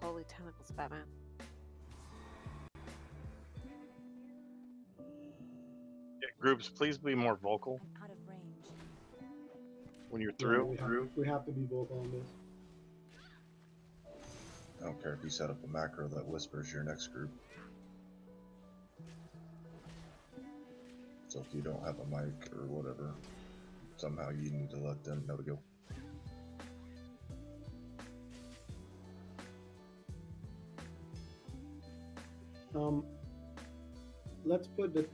Holy tentacles, Batman. Yeah, groups, please be more vocal Out of range. when you're Yeah, through. we have to be vocal on this. I don't care if you set up a macro that whispers your next group. So if you don't have a mic or whatever, somehow you need to let them know to go. Let's put the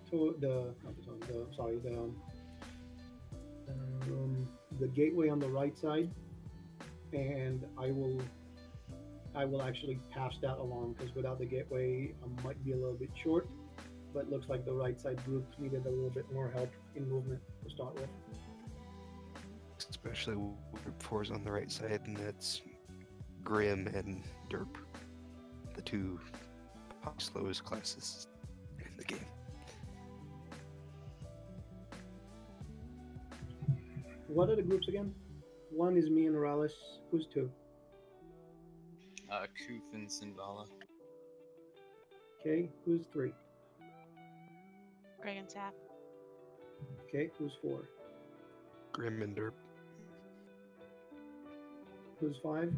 gateway on the right side, and I will actually pass that along, because without the gateway I might be a little bit short, but it looks like the right side group needed a little bit more help in movement to start with. Especially with group 4's on the right side, and that's Grim and Derp, the two slowest classes in the game. What are the groups again? One is me and Morales. Who's 2? Kuth and Sinvala. Okay, who's 3? Greg and Sap. Okay, who's 4? Grim and Derp. Who's 5?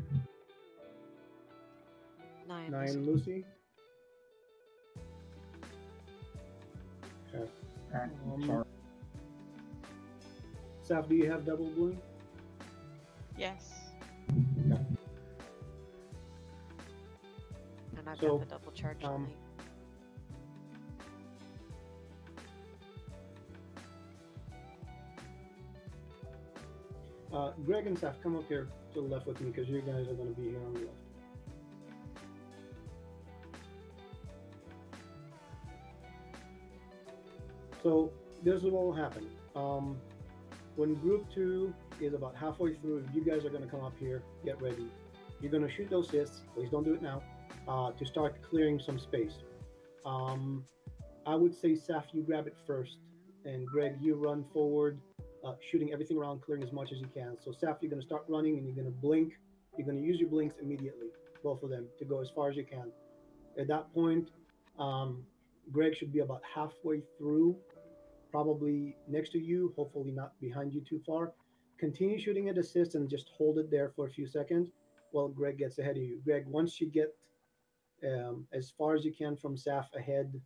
9. 9, Lucy. Okay. Saf, do you have double bloom? Yes. Okay. And I've So, got the double charge only. Greg and Saf, come up here to the left with me, because you guys are going to be here on the left. So this is what will happen. When group 2 is about halfway through, you guys are going to come up here, get ready. You're going to shoot those cysts, please don't do it now, to start clearing some space. I would say, Saf, you grab it first, and Greg, you run forward, shooting everything around, clearing as much as you can. So Saf, you're going to start running, and you're going to blink. You're going to use your blinks immediately, both of them, to go as far as you can. At that point, Greg should be about halfway through, probably next to you, hopefully not behind you too far. Continue shooting at assist and just hold it there for a few seconds while Greg gets ahead of you. Greg, once you get as far as you can from Saf ahead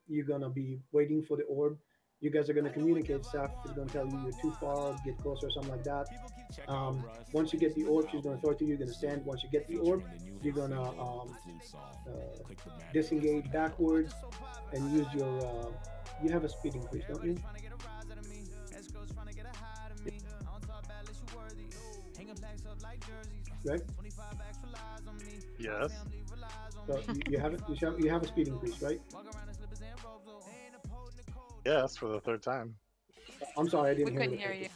You're gonna be waiting for the orb. You guys are gonna communicate. Saf is gonna tell you you're too far, get closer, or something like that. Once you get the orb, she's gonna throw it to you. You're gonna stand. Once you get the orb, you're gonna disengage backwards and use your. You have a speed increase, don't you? Right? Yes. So you have it. You have a speed increase, right? Yes, for the third time. I'm sorry, I didn't We hear couldn't the hear you.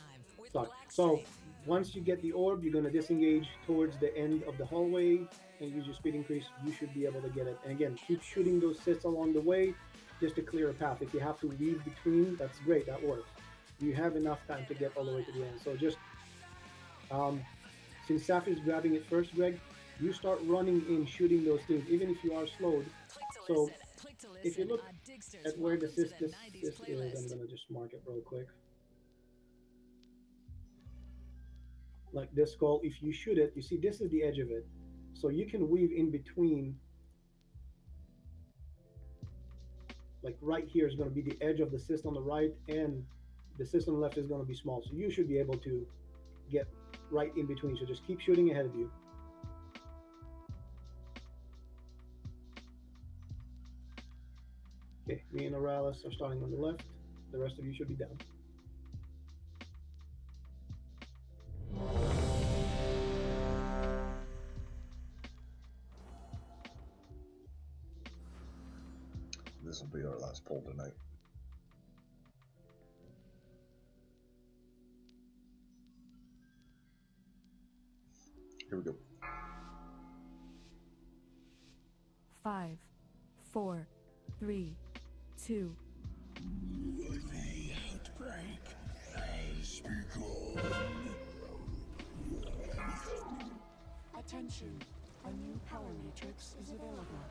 Sorry. So once you get the orb, you're gonna disengage towards the end of the hallway and use your speed increase. You should be able to get it. And again, keep shooting those sits along the way, just to clear a path. If you have to weave between, that's great. That works. You have enough time to get all the way to the end. So just since Saf is grabbing it first, Greg, you start running in, shooting those things, even if you are slowed. So if you look at where the cyst is, I'm gonna just mark it real quick. Like this skull, if you shoot it, you see this is the edge of it. So you can weave in between. Like right here is going to be the edge of the cyst on the right, and the cyst on the left is going to be small. So you should be able to get right in between. So just keep shooting ahead of you. Okay, me and Oralis are starting on the left. The rest of you should be down. This will be our last poll tonight. Here we go. 5, 4, 3, 2. The outbreak has begun. Attention, a new power matrix is available.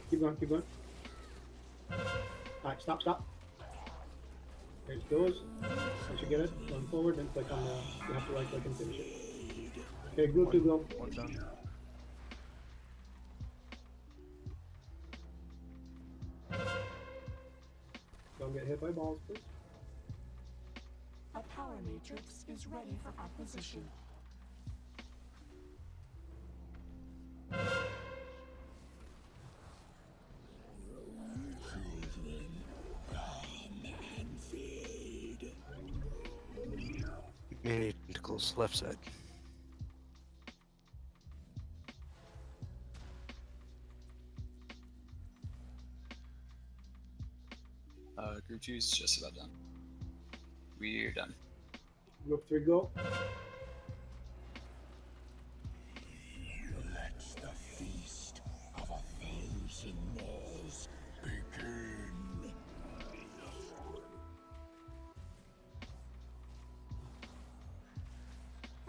Keep going, keep going. Alright, stop, stop. There it goes. Once you get it, run forward, then click on the. You have to right click and finish it. Okay, group to go. One done. Don't get hit by balls, please. A power matrix is ready for acquisition. Many tentacles, left side. Group 2 is just about done. We're done. Group 3 go. Let the feast of 1,000 maws begin.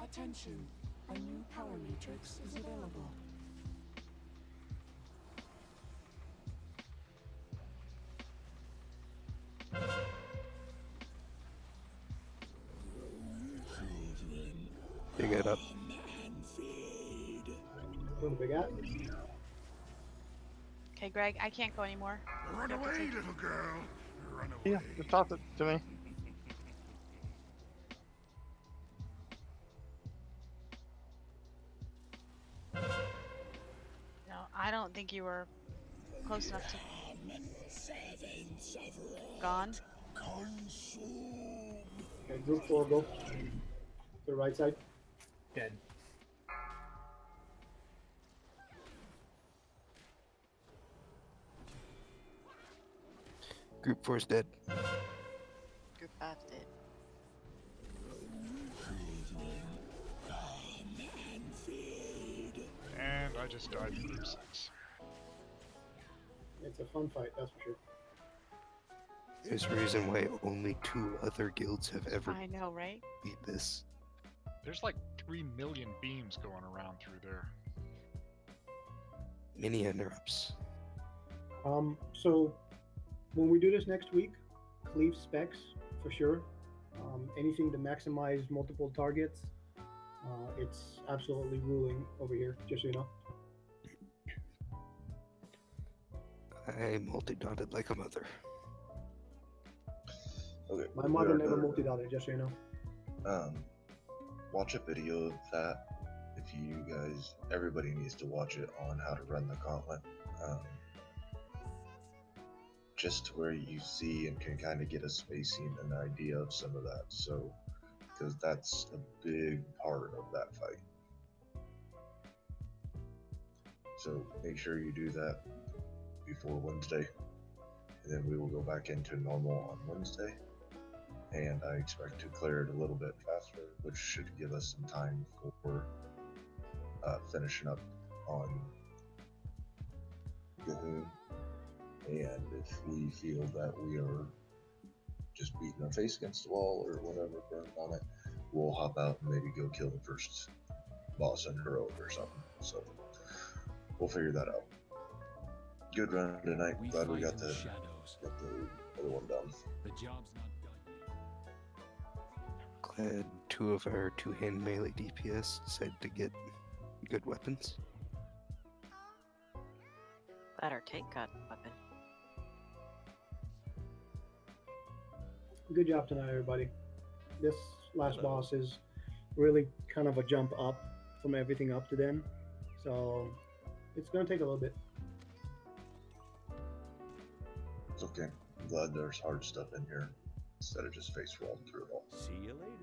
Attention, a new power matrix is available. Big head up. Boom, big at. Okay, Greg, I can't go anymore. Run away, little girl. Run away. Yeah, just toss it to me. No, I don't think you were close enough to. Gone. Okay, group 4 go. To the right side. Dead. Group 4's dead. Group 5 did. And I just died in group 6. It's a fun fight, that's for sure. There's a reason why only 2 other guilds have ever I know, right? beat this. There's like 3 million beams going around through there. Many interrupts. So when we do this next week, cleave specs for sure. Anything to maximize multiple targets, it's absolutely ruling over here, just so you know. I multi-dotted like a mother. Okay. My mother never multi-dotted, just so you know. Watch a video of that. If you guys, everybody needs to watch it on how to run the gauntlet. Just to where you see and can kind of get a spacing and idea of some of that. So, because that's a big part of that fight. So make sure you do that before Wednesday, and then we will go back into normal on Wednesday. And I expect to clear it a little bit faster, which should give us some time for finishing up on Gahoon. And if we feel that we are just beating our face against the wall or whatever, burned on it, we'll hop out and maybe go kill the first boss in heroic or something. So we'll figure that out. Good run tonight. Glad we got the other one done. The job's not done yet. Glad 2 of our 2-hand melee DPS decided to get good weapons. Glad our tank got a weapon. Good job tonight, everybody. This last boss is really kind of a jump up from everything up to then. So it's going to take a little bit. It's okay. I'm glad there's hard stuff in here instead of just face rolling through it all. See you later.